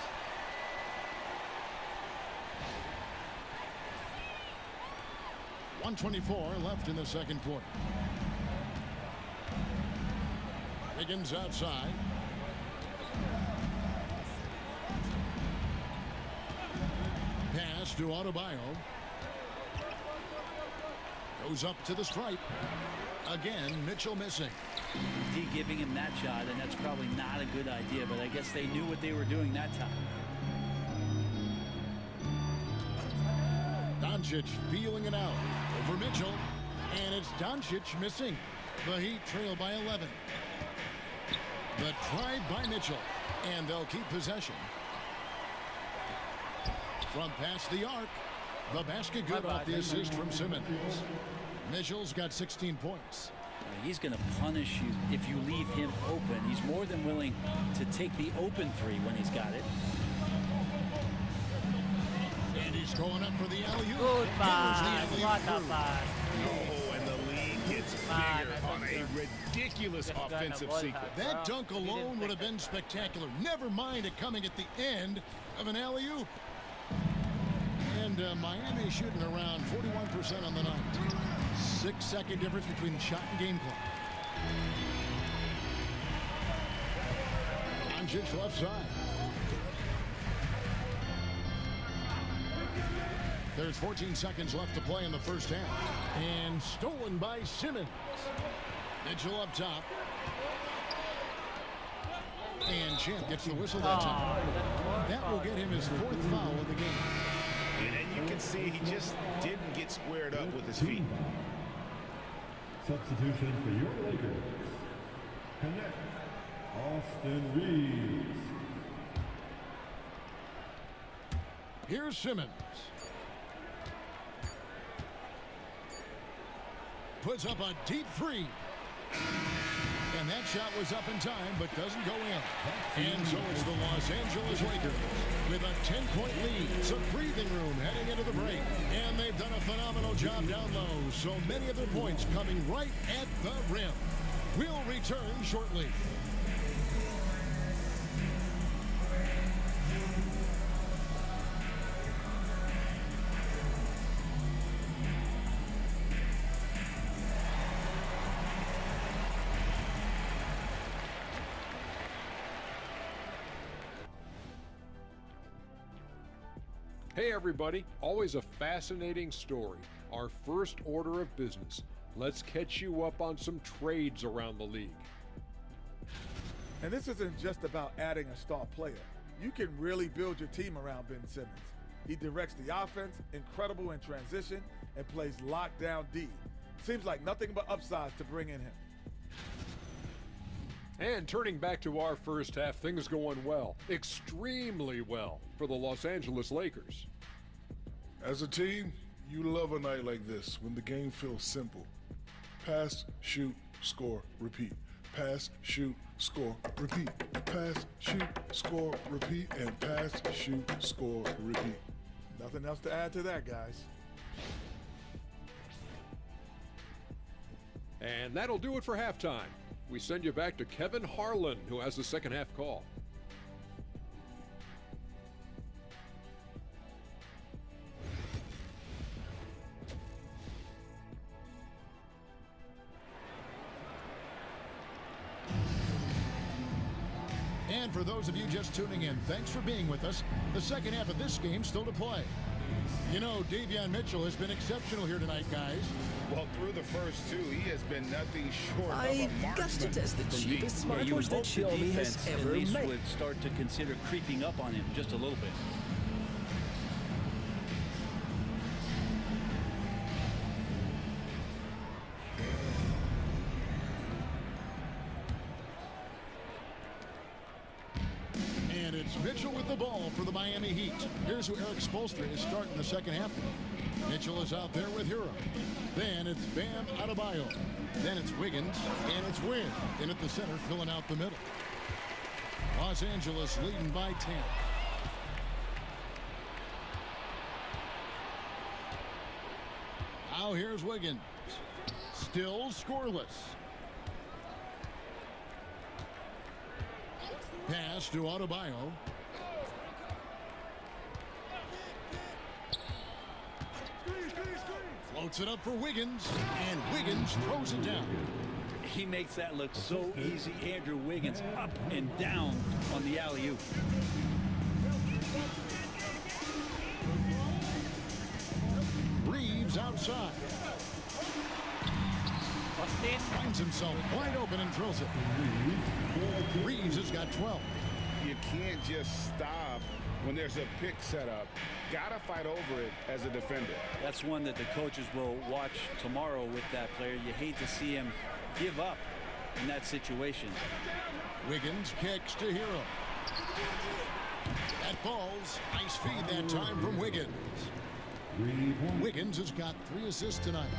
.124 left in the second quarter. Wiggins outside. Pass to Adebayo. Goes up to the stripe. Again, Mitchell missing. D giving him that shot, and that's probably not a good idea, but I guess they knew what they were doing that time. Doncic feeling it out over Mitchell, and it's Doncic missing. The Heat trail by 11. The drive by Mitchell, and they'll keep possession. From past the arc, the basket good off the assist from Simmons. Mitchell's got 16 points. He's going to punish you if you leave him open. He's more than willing to take the open three when he's got it. And he's going up for the alley-oop. Good pass. There's the What alley-oop a through. pass. Oh, and the lead gets bigger on a ridiculous offensive sequence. That dunk alone would have been spectacular. Never mind it coming at the end of an alley-oop. And Miami shooting around 41% on the night. 6-second difference between the shot and game clock. Doncic left side. There's 14 seconds left to play in the first half. And stolen by Simmons. Mitchell up top. And Champ gets the whistle that time. That will get him his 4th foul of the game. And you can see he just didn't get squared up with his feet. Substitution for your Lakers. Connect Austin Reeves. Here's Simmons. Puts up a deep three. And that shot was up in time, but doesn't go in. And so it's the Los Angeles Lakers with a 10-point lead. Some breathing room heading into the break. And they've done a phenomenal job down low. So many of their points coming right at the rim. We'll return shortly. Hey everybody, always a fascinating story. Our first order of business. Let's catch you up on some trades around the league. And this isn't just about adding a star player. You can really build your team around Ben Simmons. He directs the offense, incredible in transition, and plays lockdown D. Seems like nothing but upsides to bring in him. And turning back to our first half, things going well, extremely well for the Los Angeles Lakers. As a team, you love a night like this when the game feels simple. Pass, shoot, score, repeat. Pass, shoot, score, repeat. Pass, shoot, score, repeat, and pass, shoot, score, repeat. Nothing else to add to that, guys. And that'll do it for halftime. We send you back to Kevin Harlan, who has the second half call. And for those of you just tuning in, thanks for being with us. The second half of this game still to play. You know, Davion Mitchell has been exceptional here tonight, guys. Well, through the first two, he has been nothing short of a I marksman. got to test the cheapest you would smartwatch hope that the Xiaomi has defense at ever least made. would start to consider creeping up on him just a little bit. And it's Mitchell with the ball for the Miami Heat. Here's who Eric Spoelstra is starting the second half with. Mitchell is out there with Hero. Then it's Bam Adebayo. Then it's Wiggins, and it's Wynn in at the center, filling out the middle. Los Angeles leading by 10. Now here's Wiggins. Still scoreless. Pass to Adebayo. Floats it up for Wiggins, and Wiggins throws it down. He makes that look so easy. Andrew Wiggins up and down on the alley-oop. Reeves outside. Finds himself wide open and drills it. Reeves has got 12. You can't just stop when there's a pick set up, gotta fight over it as a defender. That's one that the coaches will watch tomorrow with that player. You hate to see him give up in that situation. Wiggins kicks to Hero. That falls. Nice feed that time from Wiggins. Wiggins has got 3 assists tonight.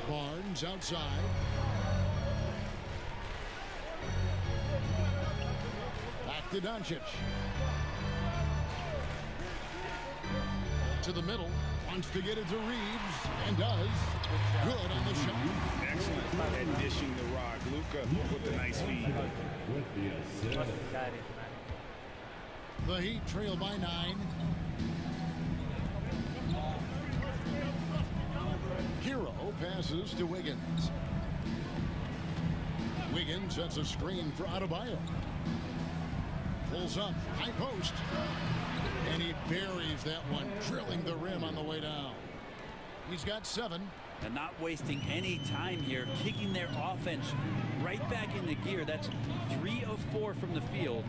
Barnes outside. Back to Doncic. To the middle. Wants to get it to Reeves. And does. Good on the shot. Excellent at dishing the rock. Luka with the nice feed. The Heat trail by 9. Hero passes to Wiggins. Wiggins sets a screen for Adebayo. Pulls up, high post. And he buries that one, drilling the rim on the way down. He's got 7. And not wasting any time here, kicking their offense right back into gear. That's 3 of 4 from the field.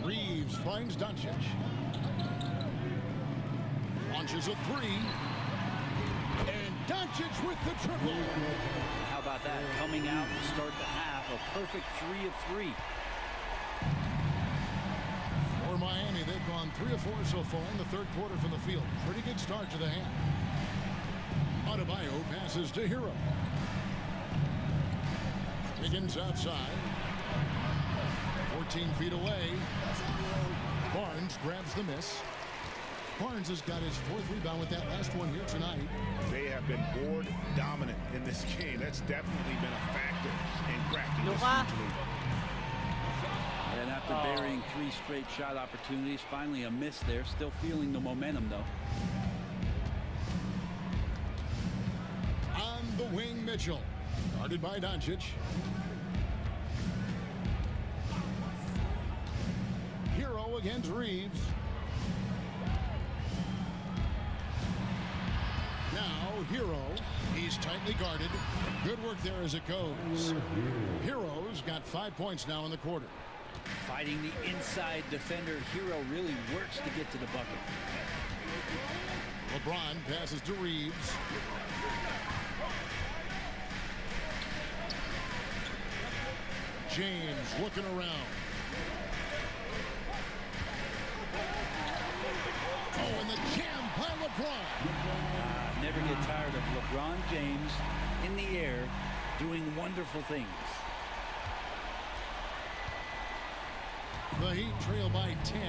Reeves finds Doncic. Launches a 3. And Doncic with the triple. How about that? Coming out to start the half, a perfect 3 of 3. For Miami, they've gone 3 of 4 so far in the third quarter from the field. Pretty good start to the half. Adebayo passes to Hero. Wiggins outside. 14 feet away. Barnes grabs the miss. Barnes has got his 4th rebound with that last one here tonight. They have been board dominant in this game. That's definitely been a factor in crafting this huge lead. And after burying 3 straight shot opportunities, finally a miss there. Still feeling the momentum, though. On the wing, Mitchell. Guarded by Doncic. Hero against Reeves. Now Hero. He's tightly guarded. Good work there as it goes. Hero's got 5 points now in the quarter. Fighting the inside defender, Hero really works to get to the bucket. LeBron passes to Reeves. James looking around. Oh, and the jam by LeBron. Never get tired of LeBron James in the air doing wonderful things. The Heat trail by 10.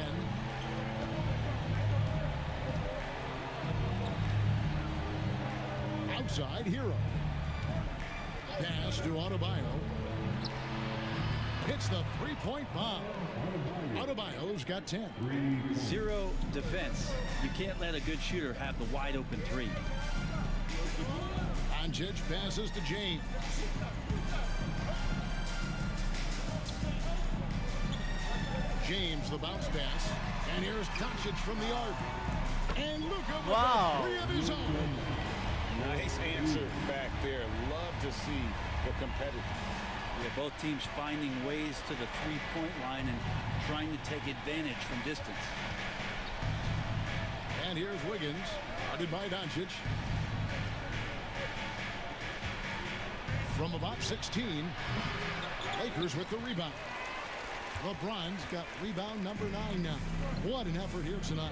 Outside, Hero. Pass to Adebayo. Hits the 3-point bomb. Adebayo's got 10. 0 defense. You can't let a good shooter have the wide open 3. Doncic passes to James. James, the bounce pass. And here's Doncic from the arc. And Luka with 3 of his own. Nice answer back there. Love to see the competitiveness. Yeah, both teams finding ways to the 3-point line and trying to take advantage from distance. And here's Wiggins, guarded by Doncic. From about 16, Lakers with the rebound. LeBron's got rebound number 9 now. What an effort here tonight.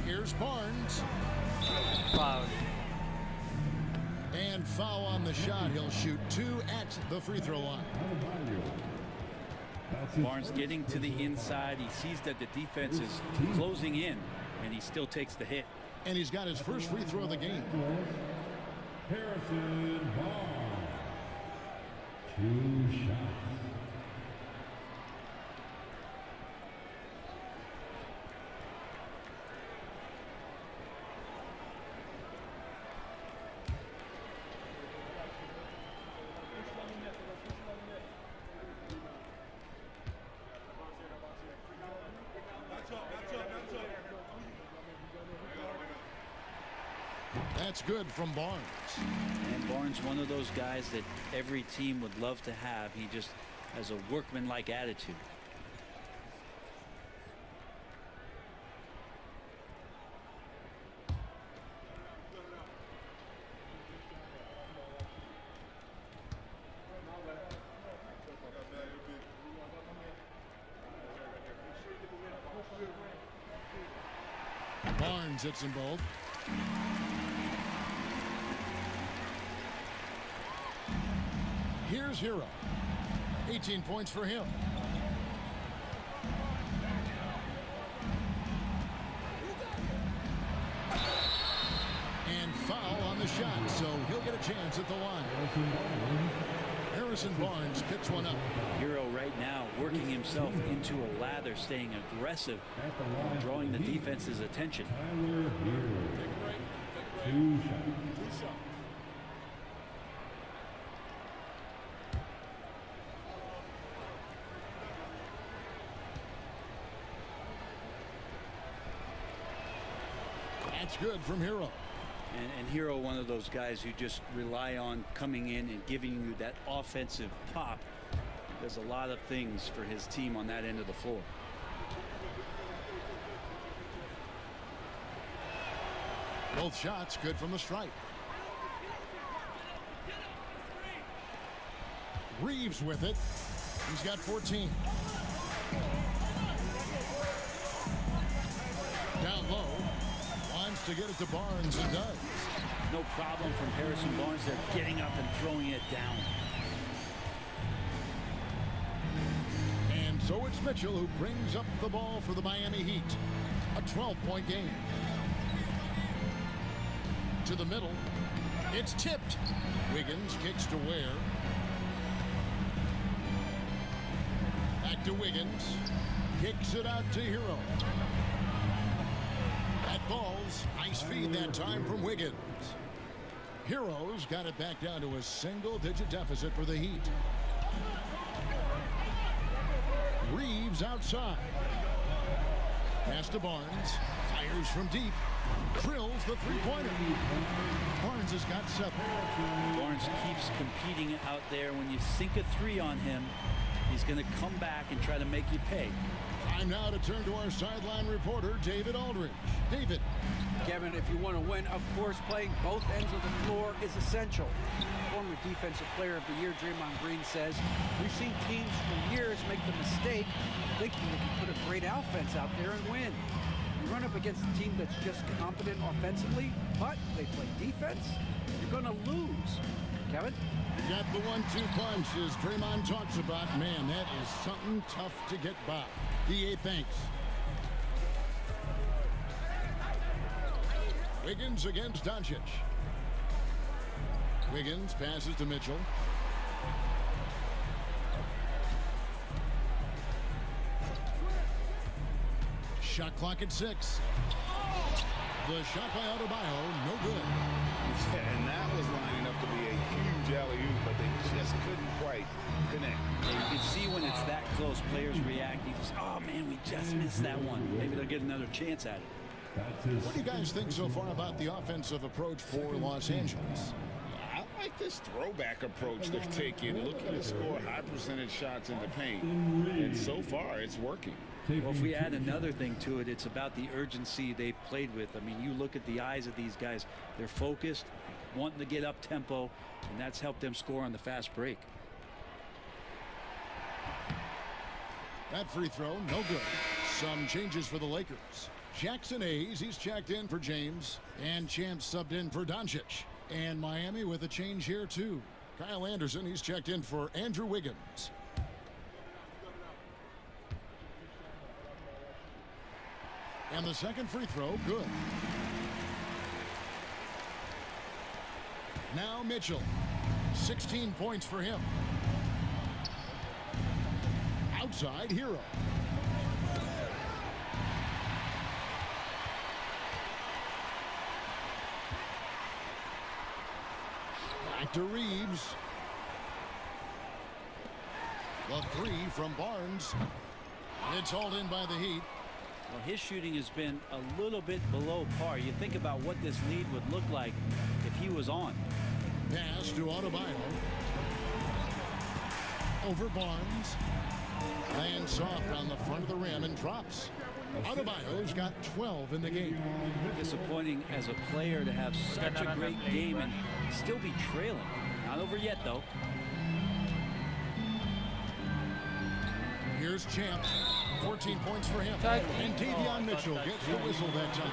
Here's Barnes. Foul. And foul on the shot. He'll shoot 2 at the free throw line. Barnes getting to the inside. He sees that the defense is closing in, and he still takes the hit. And he's got his first free throw of the game. Harrison Barnes. 2 shots. It's good from Barnes. And Barnes, one of those guys that every team would love to have. He just has a workmanlike attitude. Barnes hits them both. Here's Hero. 18 points for him. And foul on the shot, so he'll get a chance at the line. Harrison Barnes picks one up. Hero right now working himself into a lather, staying aggressive, drawing the defense's attention. That's good from Hero. And Hero, one of those guys who just rely on coming in and giving you that offensive pop. Does a lot of things for his team on that end of the floor. Both shots good from the stripe. Reeves with it. He's got 14. Down low. Wants to get it to Barnes and does. No problem from Harrison Barnes. They're getting up and throwing it down. And so it's Mitchell who brings up the ball for the Miami Heat. A 12-point game. To the middle. It's tipped. Wiggins kicks to Ware. Back to Wiggins. Kicks it out to Hero. That ball's ice feed that time from Wiggins. Hero's got it back down to a single-digit deficit for the Heat. Reeves outside. Pass to Barnes. Fires from deep. Drills the three-pointer. Barnes has got 7. Barnes keeps competing out there. When you sink a 3 on him, he's going to come back and try to make you pay. Time now to turn to our sideline reporter, David Aldridge. David. Kevin, if you want to win, of course, playing both ends of the floor is essential. Former Defensive Player of the Year, Draymond Green, says, we've seen teams for years make the mistake of thinking they can put a great offense out there and win. You run up against a team that's just competent offensively, but they play defense, you're going to lose. Kevin? You got the 1-2 punch, as Draymond talks about. Man, that is something tough to get by. DA thanks. Wiggins against Doncic. Wiggins passes to Mitchell. Shot clock at 6. The shot by Adebayo, no good. Yeah, and that was lining up to be a huge alley-oop, but they just couldn't quite connect. Yeah, you can see when it's that close, players reacting. Oh, man, we just missed that one. Maybe they'll get another chance at it. What do you guys think so far about the offensive approach for Los Angeles? I like this throwback approach they're taking, looking to score high percentage shots in the paint. And so far, it's working. Well, if we add another thing to it, it's about the urgency they've played with. I mean, you look at the eyes of these guys. They're focused, wanting to get up tempo, and that's helped them score on the fast break. That free throw, no good. Some changes for the Lakers. Jackson Hayes, he's checked in for James, and Champs subbed in for Doncic. And Miami with a change here, too. Kyle Anderson, he's checked in for Andrew Wiggins. And the second free throw, good. Now Mitchell. 16 points for him. Outside, Hero. Back to Reeves. The 3 from Barnes. It's hauled in by the Heat. Well, his shooting has been a little bit below par. You think about what this lead would look like if he was on. Pass to Adebayo. Over Barnes. Lands soft on the front of the rim and drops. Adebayo's got 12 in the game. Disappointing as a player to have such a great game and still be trailing. Not over yet, though. Here's Champ. 14 points for him. And Davion Mitchell gets the whistle that time.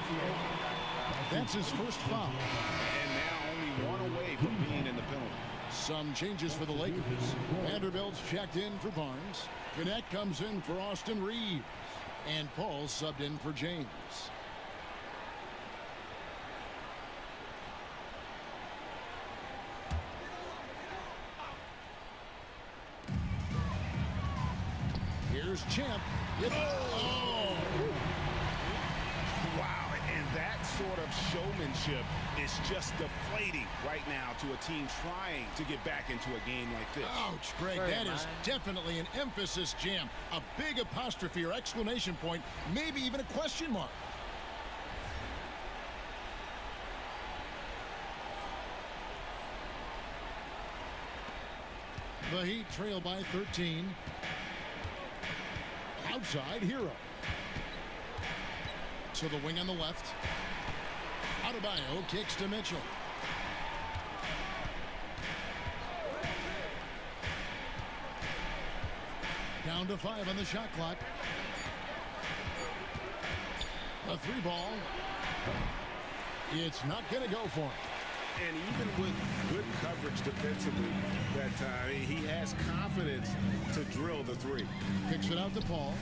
That's his first foul. And now only one away from being in the penalty. Some changes for the Lakers. Vanderbilt's checked in for Barnes. Gannett comes in for Austin Reeves. And Paul subbed in for James. Here's Champ. Oh! Wow, and that sort of showmanship is just deflating right now to a team trying to get back into a game like this. Ouch, Greg, that is definitely an emphasis jam. A big apostrophe or exclamation point, maybe even a question mark. The Heat trail by 13. Outside, Hero. To the wing on the left. Adebayo kicks to Mitchell. Down to 5 on the shot clock. A 3 ball. It's not going to go for him. And even with good coverage defensively that time, he has confidence to drill the 3. Kicks it out to Paul.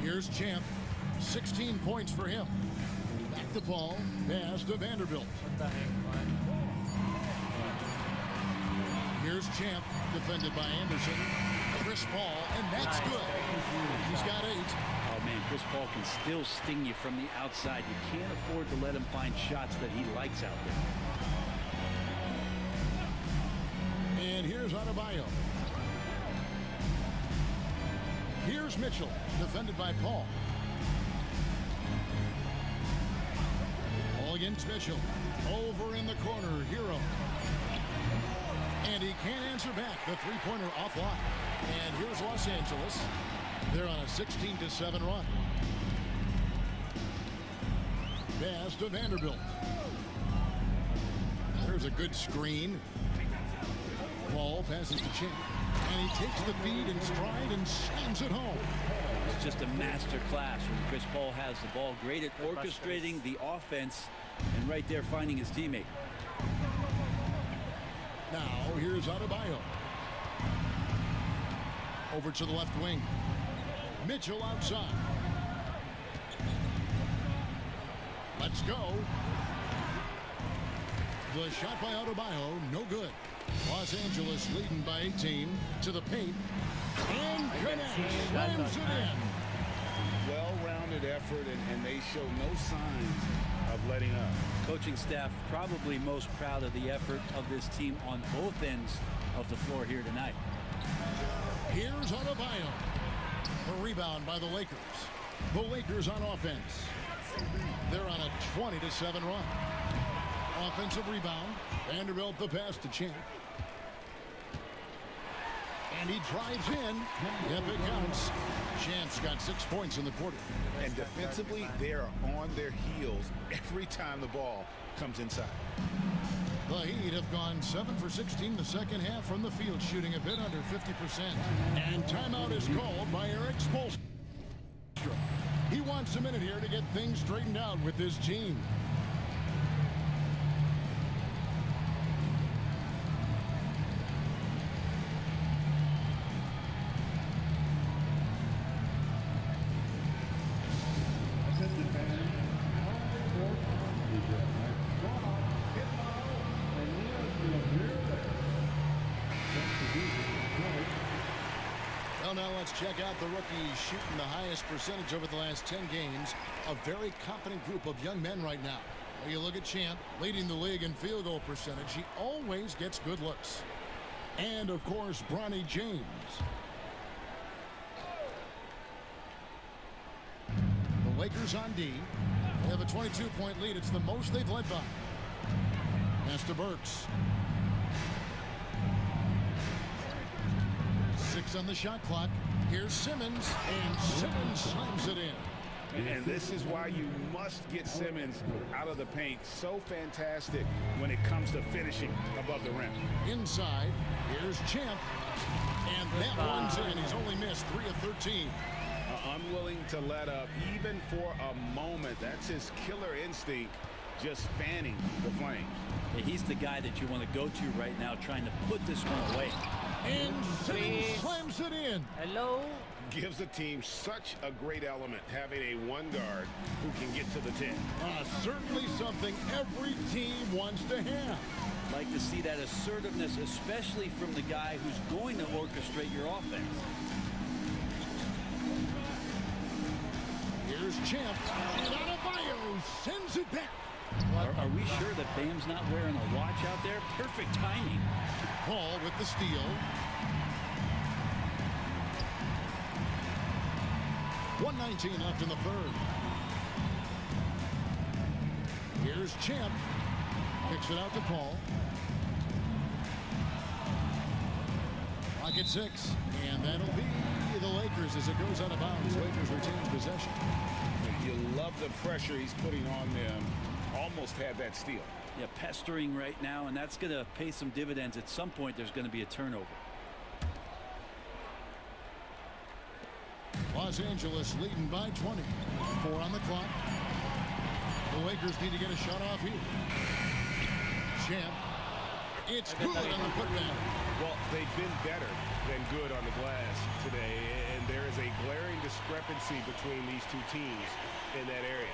Here's Champ. 16 points for him. Back to Paul. Pass to Vanderbilt. Here's Champ. Defended by Anderson. Chris Paul, and that's good. He's got 8. Oh, man, Chris Paul can still sting you from the outside. You can't afford to let him find shots that he likes out there. And here's Adebayo. Here's Mitchell, defended by Paul. Paul against Mitchell. Over in the corner, Hero. And he can't answer back. The three-pointer offline. And here's Los Angeles. They're on a 16-7 run. Pass to Vanderbilt. There's a good screen. Paul passes to Champ. And he takes the feed in stride and slams it home. It's just a master class when Chris Paul has the ball. Great at orchestrating the offense and right there finding his teammate. Now here's Adebayo. Over to the left wing. Mitchell outside. Let's go. The shot by Adebayo, no good. Los Angeles leading by 18 to the paint. And Gannett slams it in. Well-rounded effort, and they show no signs of letting up. Coaching staff probably most proud of the effort of this team on both ends of the floor here tonight. Here's Adebayo. A rebound by the Lakers. The Lakers on offense. They're on a 20-7 run. Offensive rebound. Vanderbilt the pass to Champ. And he drives in. Yep, it counts. Champ's got 6 points in the quarter. And defensively, they are on their heels every time the ball comes inside. The Heat have gone 7 for 16 the second half from the field, shooting a bit under 50%. And timeout is called by Eric Spoelstra. He wants a minute here to get things straightened out with his team. Well, now let's check out the rookies shooting the highest percentage over the last 10 games. A very competent group of young men right now. Well, you look at Champ, leading the league in field goal percentage. He always gets good looks. And, of course, Bronny James. Lakers on D. They have a 22-point lead. It's the most they've led by. Pass to Burks. 6 on the shot clock. Here's Simmons, and Simmons slams it in. And this is why you must get Simmons out of the paint. So fantastic when it comes to finishing above the rim. Inside, here's Champ. And that one's in. He's only missed 3 of 13. Unwilling to let up even for a moment. That's his killer instinct, just fanning the flames. Yeah, he's the guy that you want to go to right now, trying to put this one away. And Simmons slams it in. Hello. Gives the team such a great element having a one guard who can get to the 10. Certainly something every team wants to have. Like to see that assertiveness, especially from the guy who's going to orchestrate your offense. Here's Champ, and Adebayo sends it back. Are we sure that Bam's not wearing a watch out there? Perfect timing. Paul with the steal. .119 left in the third. Here's Champ. Kicks it out to Paul. Rocket 6. And that'll be the Lakers as it goes out of bounds. Lakers retain possession. You love the pressure he's putting on them. Almost had that steal. Yeah, pestering right now, and that's going to pay some dividends. At some point, there's going to be a turnover. Los Angeles leading by 20. 4 on the clock. The Lakers need to get a shot off here. Champ. It's good on the putback. Well, they've been better than good on the glass today, and there is a glaring discrepancy between these two teams in that area.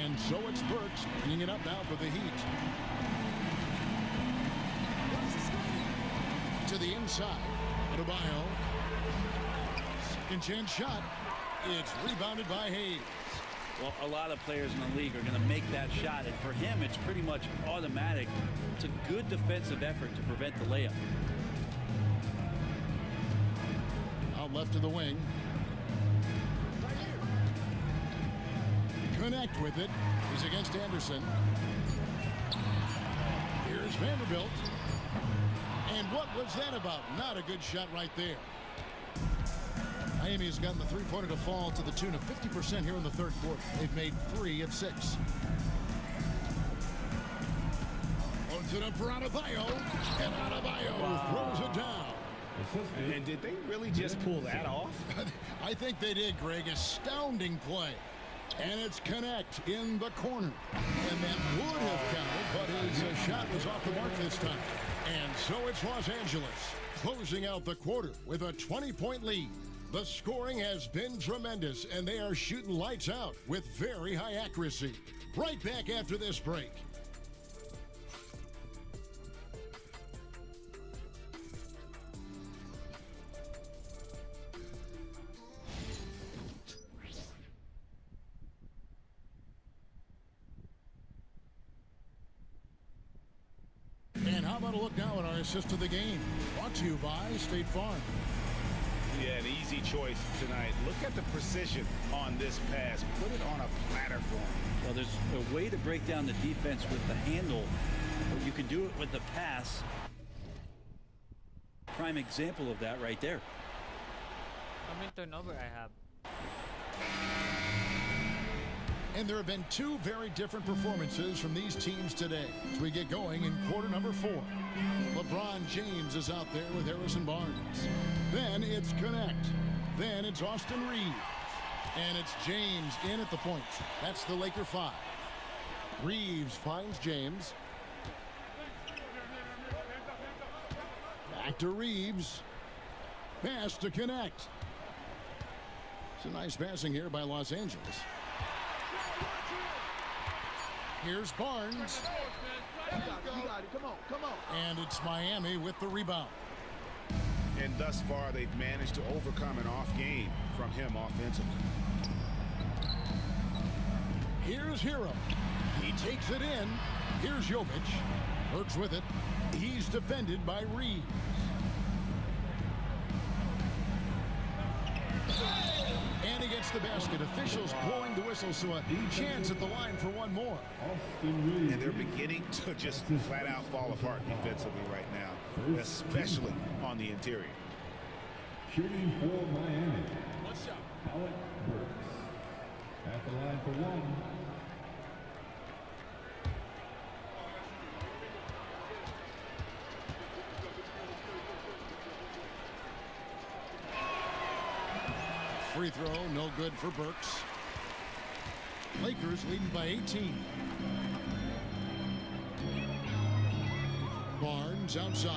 And so it's Burks bringing it up now for the Heat. To the inside. Adebayo. Second chance shot. It's rebounded by Hayes. Well, a lot of players in the league are going to make that shot, and for him, it's pretty much automatic. It's a good defensive effort to prevent the layup. Out left to the wing. Connect with it. He's against Anderson. Here's Vanderbilt. And what was that about? Not a good shot right there. Miami's gotten the three-pointer to fall to the tune of 50% here in the third quarter. They've made 3 of 6. Owns it up for Adebayo. And Adebayo throws it down. And did they really just pull that off? I think they did, Greg. Astounding play. And it's Connect in the corner. And that would have counted, but his shot was off the mark this time. And so it's Los Angeles closing out the quarter with a 20-point lead. The scoring has been tremendous, and they are shooting lights out with very high accuracy. Right back after this break. And how about a look now at our assist of the game? Brought to you by State Farm. Yeah, an easy choice tonight. Look at the precision on this pass. Put it on a platter for him. Well, there's a way to break down the defense with the handle, but you can do it with the pass. Prime example of that right there. How many turnover I have? And there have been 2 very different performances from these teams today as we get going in quarter number 4. LeBron James is out there with Harrison Barnes. Then it's Connect. Then it's Austin Reeves. And it's James in at the point. That's the Laker 5. Reeves finds James. Back to Reeves. Pass to Connect. It's a nice passing here by Los Angeles. Here's Barnes. You got it. Come on. And it's Miami with the rebound. And thus far, they've managed to overcome an off game from him offensively. Here's Hero. He takes it in. Here's Jovic. Works with it. He's defended by Reeves. And he gets the basket. Officials blowing the whistle, so a chance at the line for one more. And they're beginning to just flat out fall apart defensively right now, especially on the interior. Shooting for Miami. Alec Burks. At the line for one. Free throw, no good for Burks. Lakers leading by 18. Barnes outside.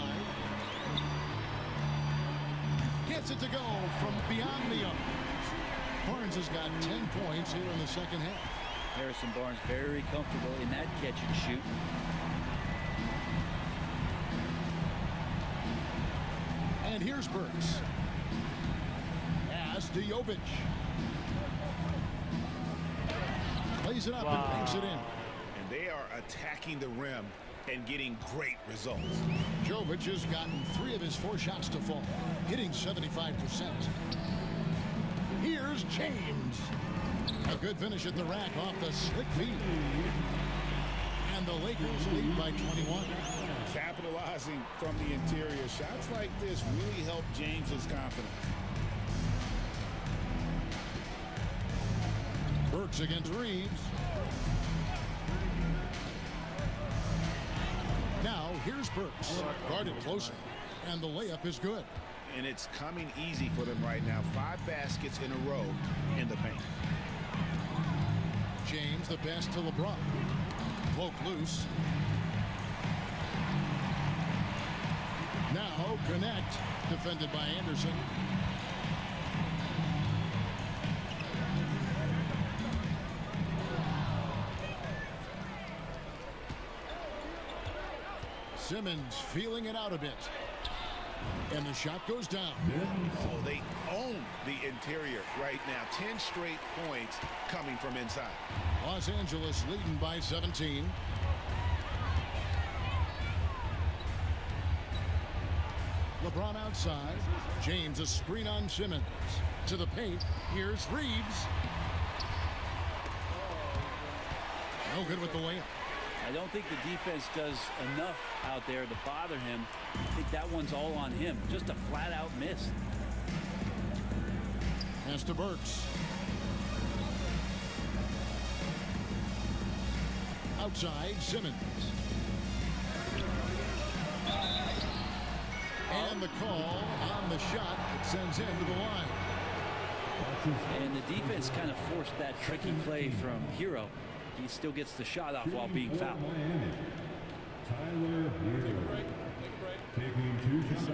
Gets it to go from beyond the arc. Barnes has got 10 points here in the second half. Harrison Barnes very comfortable in that catch and shoot. And here's Burks. Pass to Jovic. Plays it up and banks it in. And they are attacking the rim and getting great results. Jovic has gotten 3 of his 4 shots to fall, hitting 75%. Here's James. A good finish at the rack off the slick feed. And the Lakers lead by 21. Capitalizing from the interior, shots like this really help James's confidence. Burks against Reeves. Now here's Burks, guarded closer, and the layup is good. And it's coming easy for them right now. 5 baskets in a row in the paint. James the pass to LeBron. Poke loose. Now connect, defended by Anderson. Simmons feeling it out a bit. And the shot goes down. Oh, they own the interior right now. 10 straight points coming from inside. Los Angeles leading by 17. LeBron outside. James a screen on Simmons. To the paint. Here's Reeves. No good with the layup. I don't think the defense does enough out there to bother him. I think that one's all on him. Just a flat-out miss. Pass to Burks. Outside, Simmons. And the call on the shot that sends him to the line. And the defense kind of forced that tricky play from Hero. He still gets the shot off while being fouled. Tyler Hero. Taking 2 shots.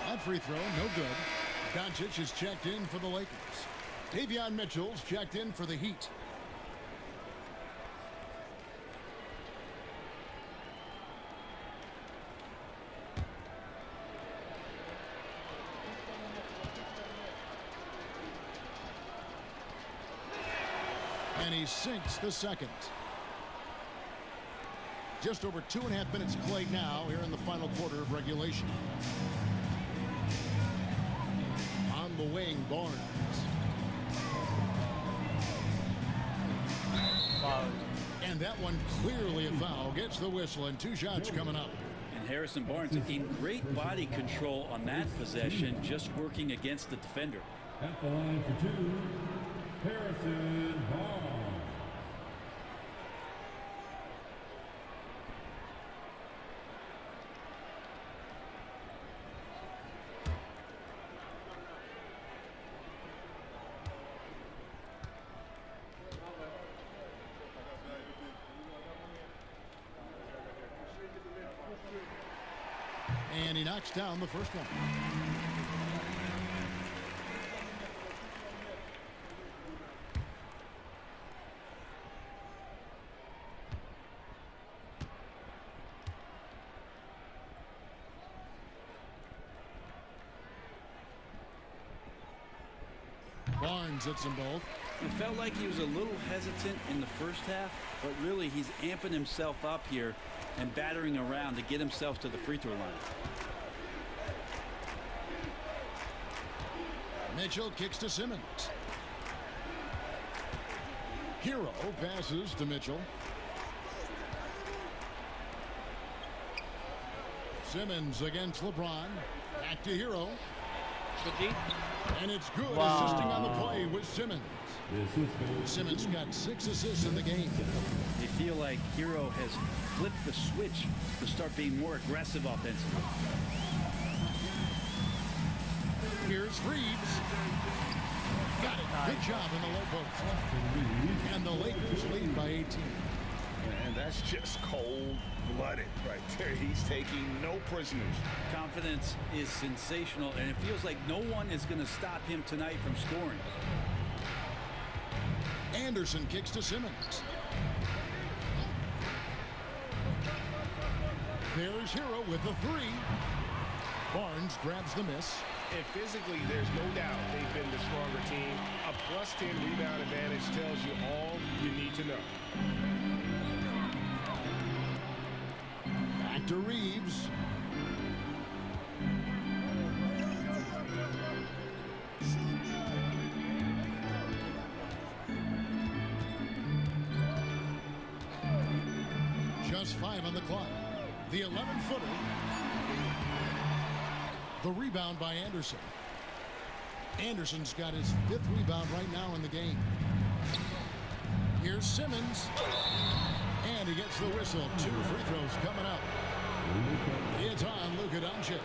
That free throw, no good. Doncic is checked in for the Lakers. Davion Mitchell's checked in for the Heat. And he sinks the second. Just over 2.5 minutes played now here in the final quarter of regulation. On the wing, Barnes. Wow. And that one clearly a foul. Gets the whistle and 2 shots coming up. And Harrison Barnes in great body control on that possession, just working against the defender. At the line for 2, Harrison Barnes. And he knocks down the first one. Barnes hits them both. It felt like he was a little hesitant in the first half, but really he's amping himself up here and battering around to get himself to the free throw line. Mitchell kicks to Simmons. Hero passes to Mitchell. Simmons against LeBron. Back to Hero. And it's good. Wow. Assisting on the play with Simmons. Simmons got 6 assists in the game. You feel like Hero has flipped the switch to start being more aggressive offensively. Here's Reeves. Got it. Good job in the low post. And the Lakers lead by 18. And that's just cold-blooded right there. He's taking no prisoners. Confidence is sensational, and it feels like no one is going to stop him tonight from scoring. Anderson kicks to Simmons. There's Hero with the 3. Barnes grabs the miss. And physically, there's no doubt they've been the stronger team. A +10 rebound advantage tells you all you need to know. Back to Reeves. Just 5 on the clock. The 11-footer. The rebound by Anderson. Anderson's got his 5th rebound right now in the game. Here's Simmons. And he gets the whistle. 2 free throws coming up. It's on Luka Doncic.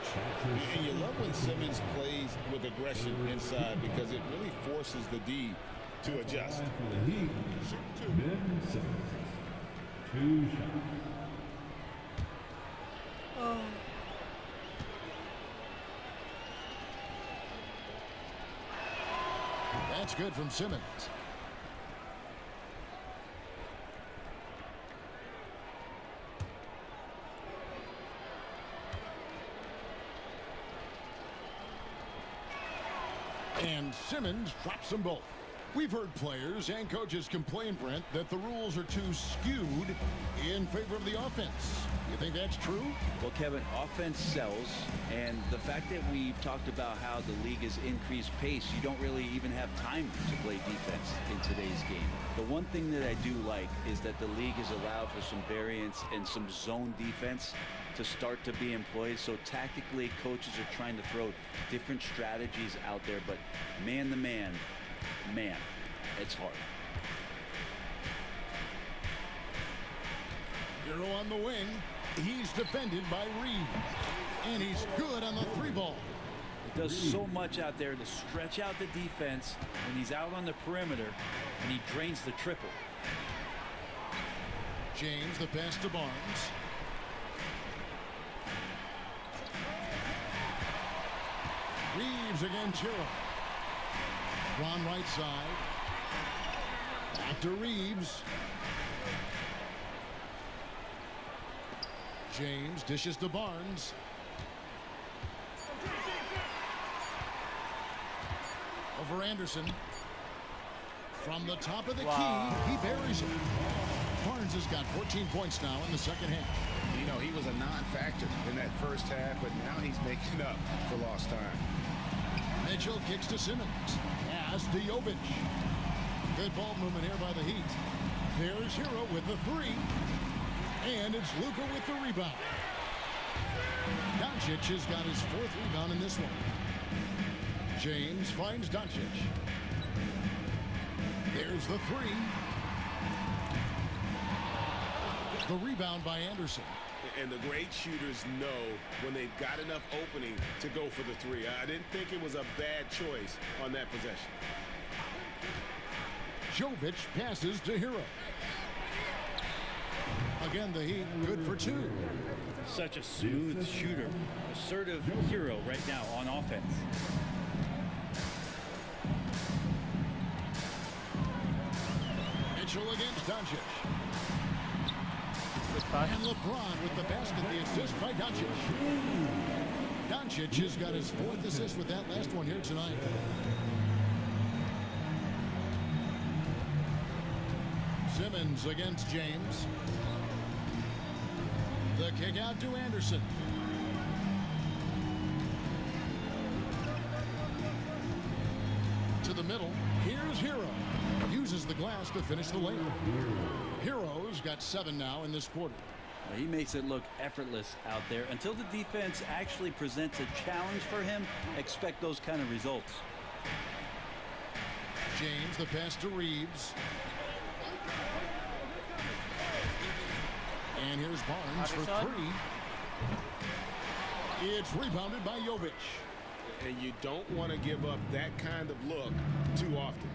And you love when Simmons plays with aggression inside because it really forces the D to adjust. That's good from Simmons. And Simmons drops them both. We've heard players and coaches complain, Brent, that the rules are too skewed in favor of the offense. You think that's true? Well, Kevin, offense sells, and the fact that we've talked about how the league has increased pace, you don't really even have time to play defense in today's game. The one thing that I do like is that the league has allowed for some variance and some zone defense to start to be employed. So tactically, coaches are trying to throw different strategies out there, but man to man, it's hard. Hero on the wing. He's defended by Reed. And he's good on the 3 ball. It does so much out there to stretch out the defense when he's out on the perimeter, and he drains the triple. James, the pass to Barnes. Reeves against Hero. Ron right side. Back to Reeves. James dishes to Barnes. Over Anderson. From the top of the key, he buries it. Barnes has got 14 points now in the second half. You know, he was a non-factor in that first half, but now he's making up for lost time. Mitchell kicks to Simmons. Pass to Jovic. Good ball movement here by the Heat. There's Hero with the 3. And it's Luka with the rebound. Doncic has got his 4th rebound in this one. James finds Doncic. There's the 3. The rebound by Anderson. And the great shooters know when they've got enough opening to go for the 3. I didn't think it was a bad choice on that possession. Jovic passes to Hero. Again, the Heat good for 2. Such a smooth shooter. Assertive Hero right now on offense. Mitchell against Doncic. And LeBron with the basket, the assist by Doncic. Doncic has got his 4th assist with that last one here tonight. Simmons against James. The kick out to Anderson. To the middle. Here's Hero. Uses the glass to finish the lane. Hero's got 7 now in this quarter. He makes it look effortless out there. Until the defense actually presents a challenge for him, expect those kind of results. James, the pass to Reeves. And here's Barnes for 3. It's rebounded by Jovic. And you don't want to give up that kind of look too often.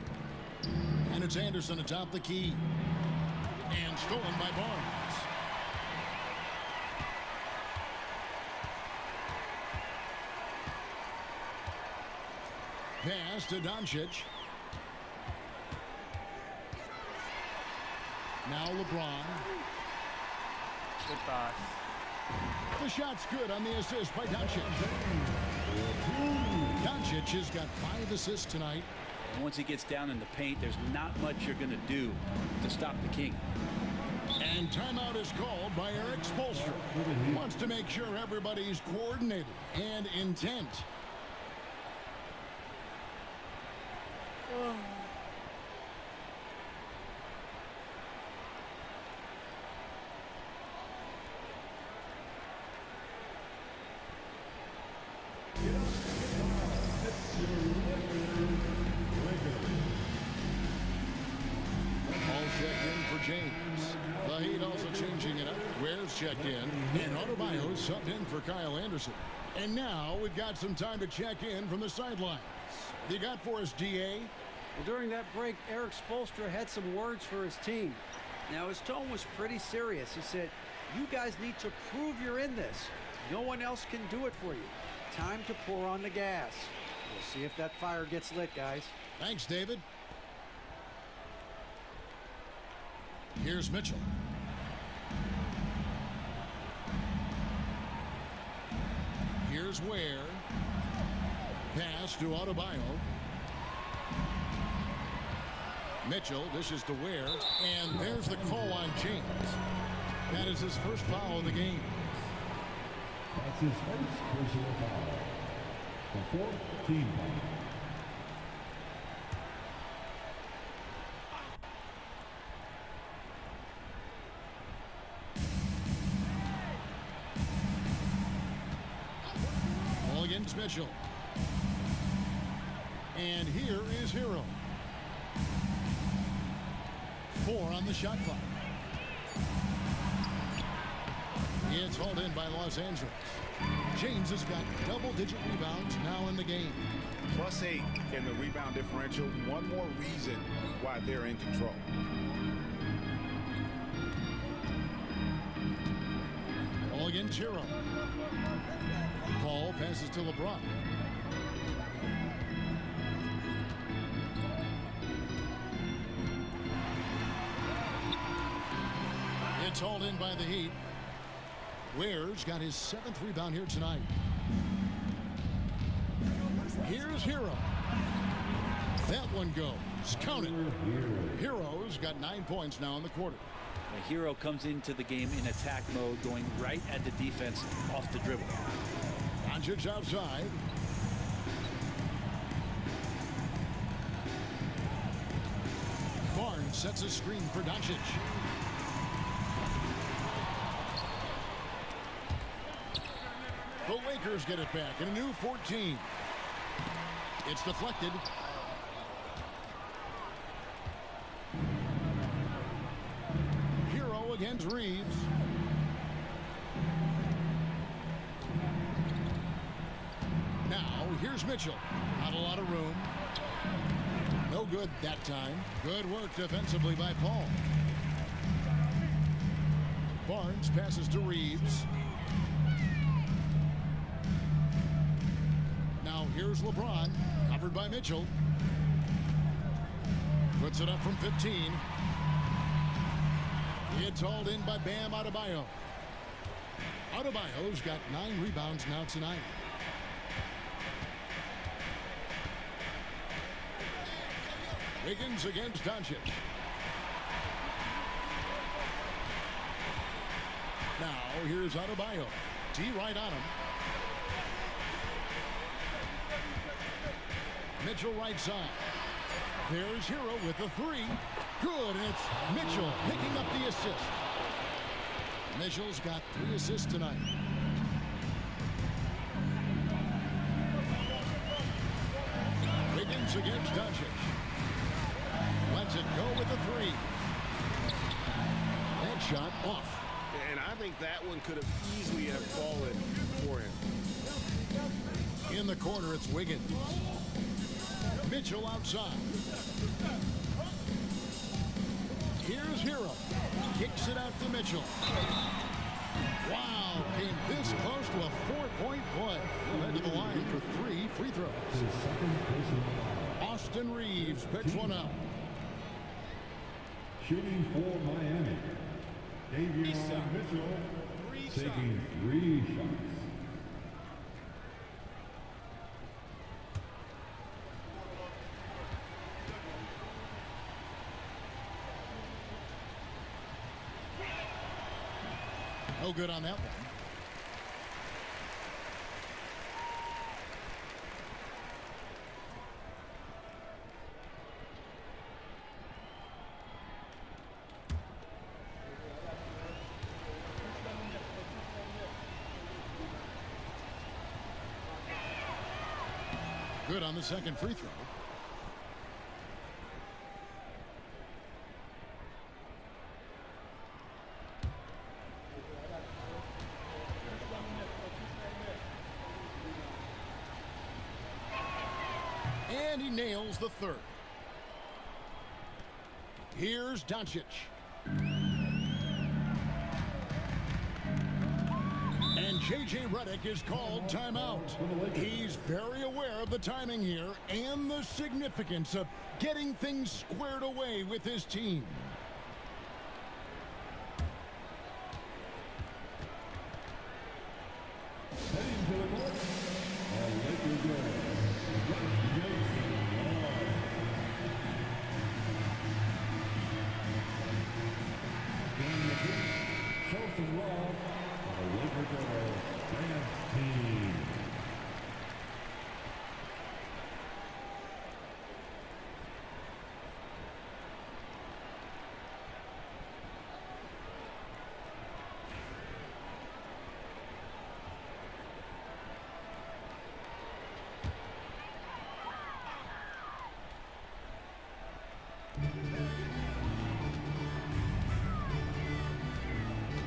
And it's Anderson atop the key. And stolen by Barnes. Pass to Doncic. Now LeBron. Good pass. The shot's good on the assist by Doncic. Doncic has got 5 assists tonight. And once he gets down in the paint, there's not much you're going to do to stop the King. And timeout is called by Eric Spoelstra. Wants to make sure everybody's coordinated and intent. James. The Heat also changing it up. Ware's checked in. And Adebayo subbed in for Kyle Anderson. And now we've got some time to check in from the sidelines. You got for us, DA? Well, during that break, Eric Spoelstra had some words for his team. Now, his tone was pretty serious. He said, you guys need to prove you're in this. No one else can do it for you. Time to pour on the gas. We'll see if that fire gets lit, guys. Thanks, David. Here's Mitchell. Here's Ware. Pass to Adebayo. Mitchell dishes to Ware. And there's the call on James. That is his first foul of the game. That's his first personal foul. The 4th team foul. Against Mitchell. And here is Hero. 4 on the shot clock. It's hauled in by Los Angeles. James has got double-digit rebounds now in the game. +8 in the rebound differential. One more reason why they're in control. All against Hero. Paul passes to LeBron. It's hauled in by the Heat. Ware's got his 7th rebound here tonight. Here's Hero. That one goes. Count it. Hero's got 9 points now in the quarter. The Hero comes into the game in attack mode, going right at the defense off the dribble. Doncic outside. Barnes sets a screen for Doncic. The Lakers get it back in a new 14. It's deflected. Hero against Reeves. Now, here's Mitchell. Not a lot of room. No good that time. Good work defensively by Paul. Barnes passes to Reeves. Now, here's LeBron. Covered by Mitchell. Puts it up from 15. It's hauled in by Bam Adebayo. Adebayo's got 9 rebounds now tonight. Wiggins against Doncic. here's Adebayo. D right on him. Mitchell right side. There's Hero with a three. Good, and it's Mitchell picking up the assist. Mitchell's got 3 assists tonight. Wiggins against Doncic. Lets it go with a three. That shot off. And I think that one could have easily have fallen for him. In the corner, it's Wiggins. Mitchell outside. Here's Hero. Kicks it out to Mitchell. Wow, came this close to a 4-point play. He'll head to the line for 3 free throws. Austin Reeves picks one up. Shooting for Miami, Davion Mitchell taking 3 shots. No good on that one. Good on the second free throw. And he nails the third. Here's Doncic. And J.J. Redick is called timeout. He's very aware of the timing here and the significance of getting things squared away with his team.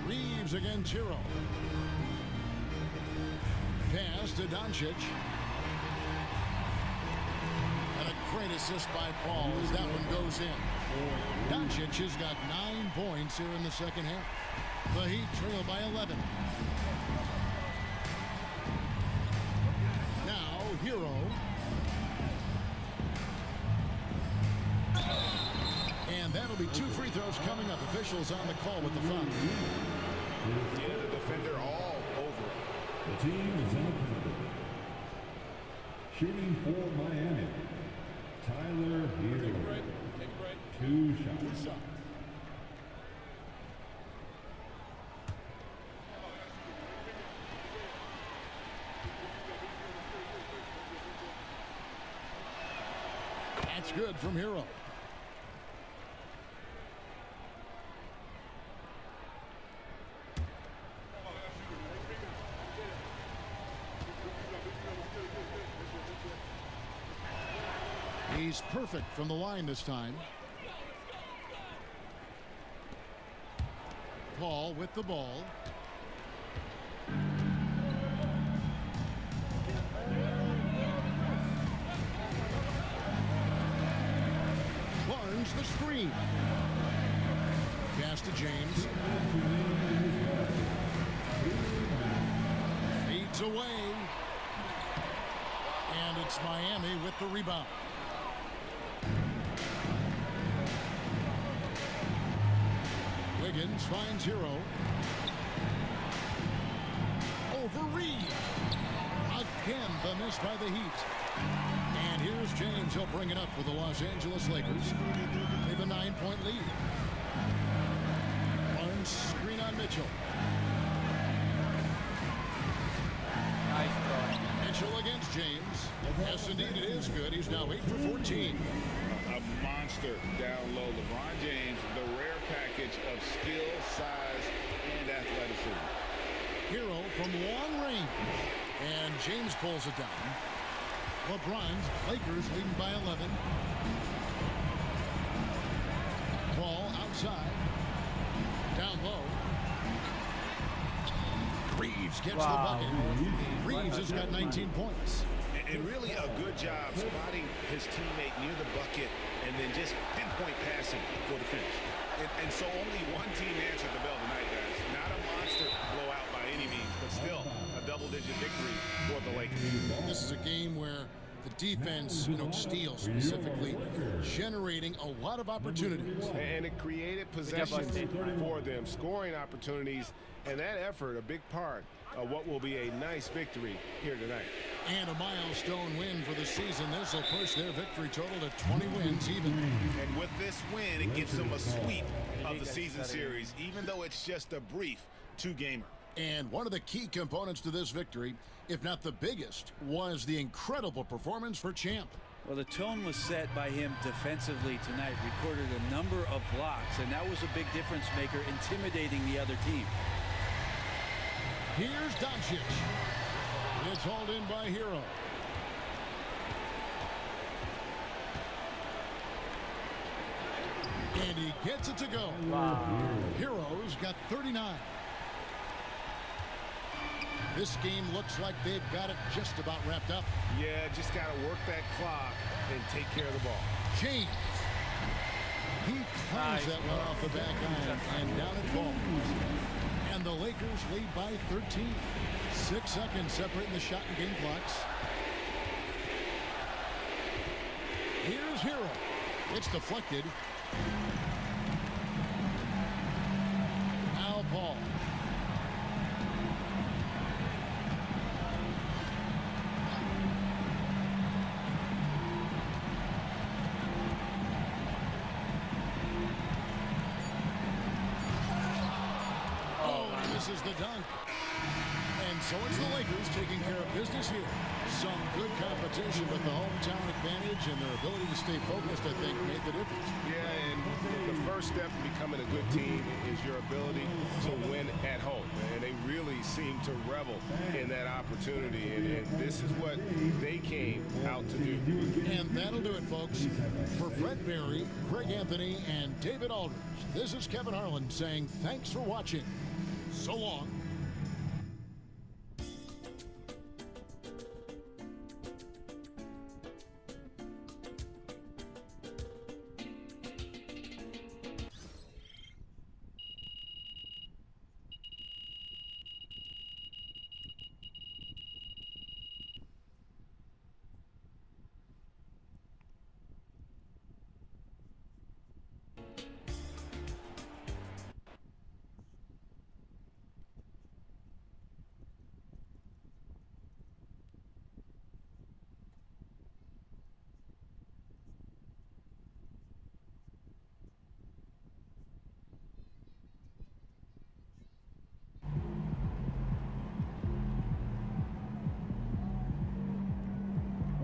Reeves against Hero. Pass to Doncic. And a great assist by Paul as that one goes in. Doncic has got 9 points here in the second half. The Heat trail by 11. Now Hero. And that'll be 2 free throws coming up. Officials on the call with the foul. Yeah, the defender all over. The team is on the penalty. Shooting for Miami, Tyler Hero. 2 shots. That's good from Hero. He's perfect from the line this time. Paul with the ball. Barnes the screen. Pass to James. Feeds away. And it's Miami with the rebound. Wiggins finds Hero. Over Reed. Again, the miss by the Heat. And here's James. He'll bring it up for the Los Angeles Lakers. They have a 9-point lead. Barnes screen on Mitchell. James. Yes, indeed, it is good. He's now 8 for 14. A monster down low. LeBron James, the rare package of skill, size, and athleticism. Hero from long range. And James pulls it down. LeBron's Lakers leading by 11. Ball outside. Down low. Reeves gets the bucket. Reeves has got 19 points. And really a good job spotting his teammate near the bucket and then just pinpoint passing for the finish. And so only one team answered the bell tonight, guys. Not a monster blowout by any means, but still a double-digit victory for the Lakers. This is a game where the defense, steals specifically, generating a lot of opportunities. And it created possessions for them, scoring opportunities, and that effort, a big part of what will be a nice victory here tonight. And a milestone win for the season. This will push their victory total to 20 wins even. And with this win, it gives them a sweep of the season series, even though it's just a brief two-gamer. And one of the key components to this victory, if not the biggest, was the incredible performance for Champ. Well, the tone was set by him defensively tonight. Recorded a number of blocks, and that was a big difference maker, intimidating the other team. Here's Doncic. It's hauled in by Hero. And he gets it to go. Hero's got 39. This game looks like they've got it just about wrapped up. Yeah, just got to work that clock and take care of the ball. James. He cleans that one off the back iron and down it falls. And the Lakers lead by 13. 6 seconds separating the shot and game clocks. Here's Hero. It's deflected. Now Paul. Is the dunk. And so it's the Lakers taking care of business here. Some good competition, but the hometown advantage and their ability to stay focused, I think, made the difference. Yeah, and the first step in becoming a good team is your ability to win at home. And they really seem to revel in that opportunity. And this is what they came out to do. And that'll do it, folks. For Brett Berry, Greg Anthony, and David Aldridge, this is Kevin Harlan saying thanks for watching. So long.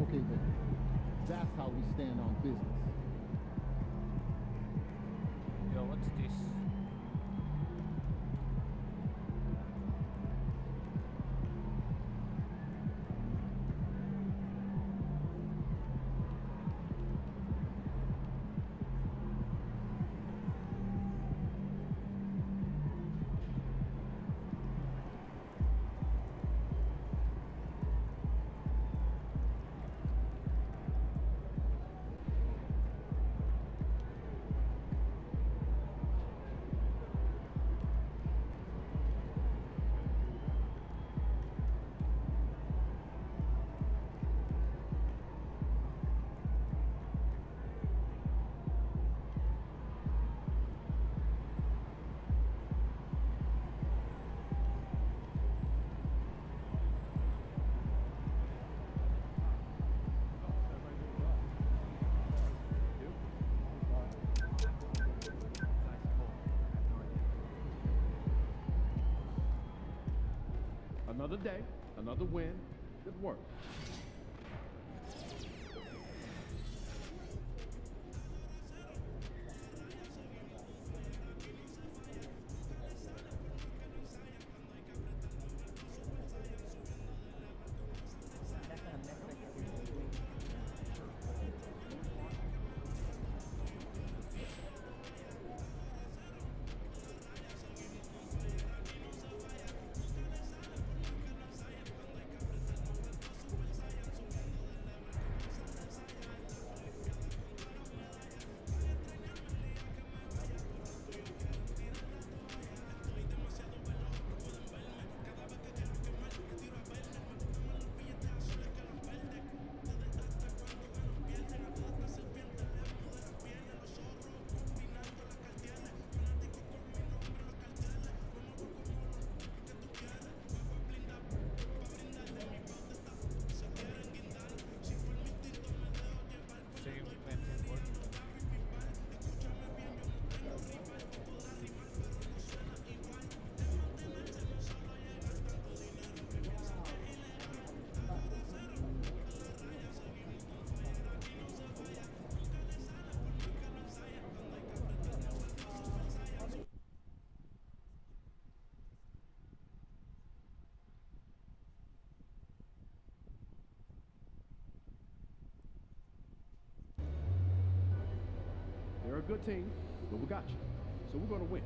Okay, then. That's how we stand on business. Yo, what's this? Another day, another win. Good work. a good team, but we got you. So we're going to win.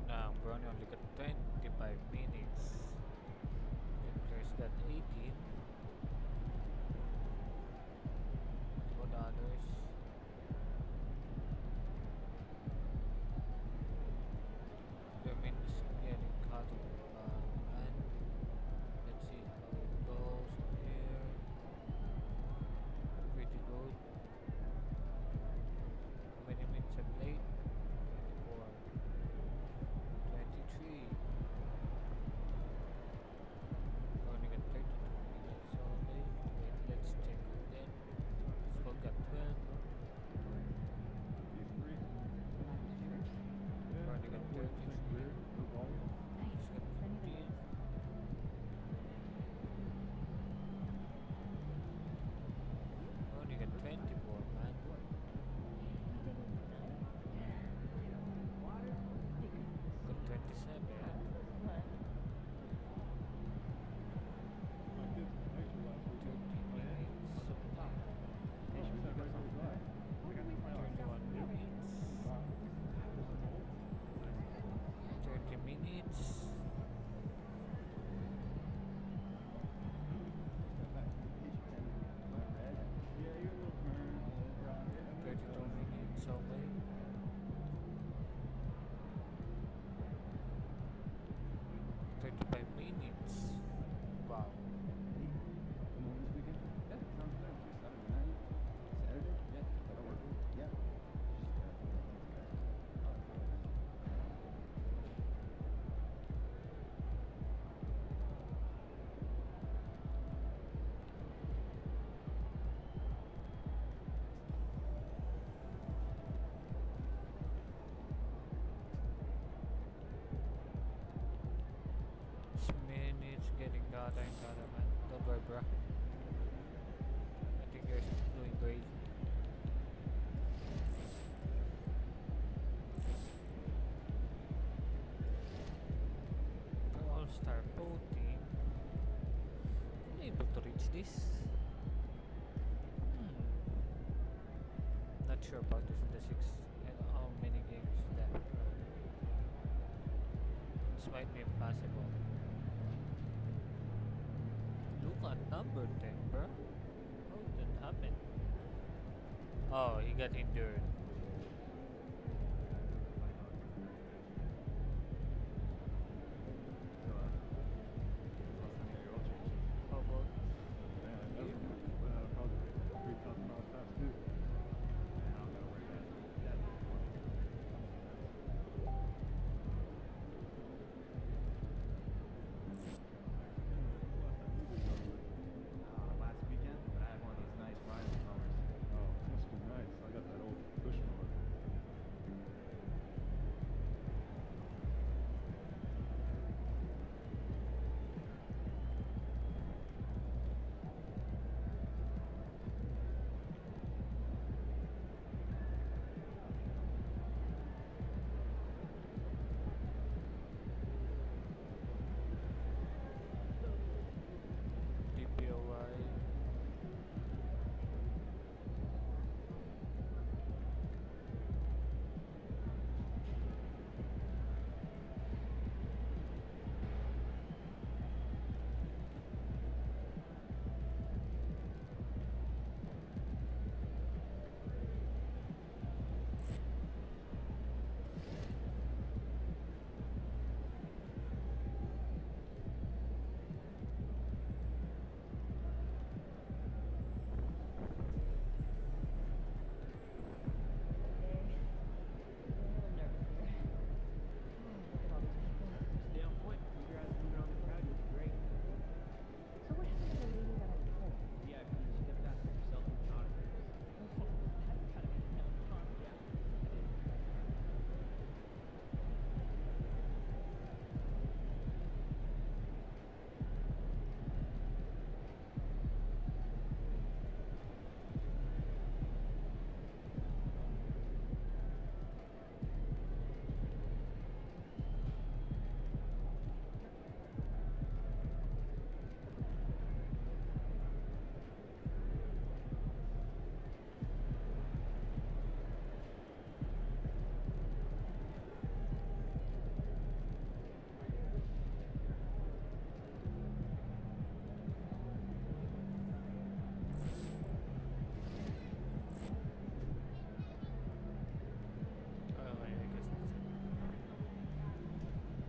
Now I'm running only got 25 minutes. The players got 18. For the others. The minutes getting cut and let's see how it goes here. Pretty good. How many minutes I played? 24. 23. Only got 32 minutes only. Wait, let's check again. This one got 12. Only got 33. This got 15. Only got 24, man. Got 27. Wow. Minutes getting data and data, man. Don't worry, bro. I think you're doing great. All-star voting. I'm able to reach this. Not sure about this in the 6 and how many games left. This might be impossible. Look at number 10, bro. How did that happen? Oh, he got injured.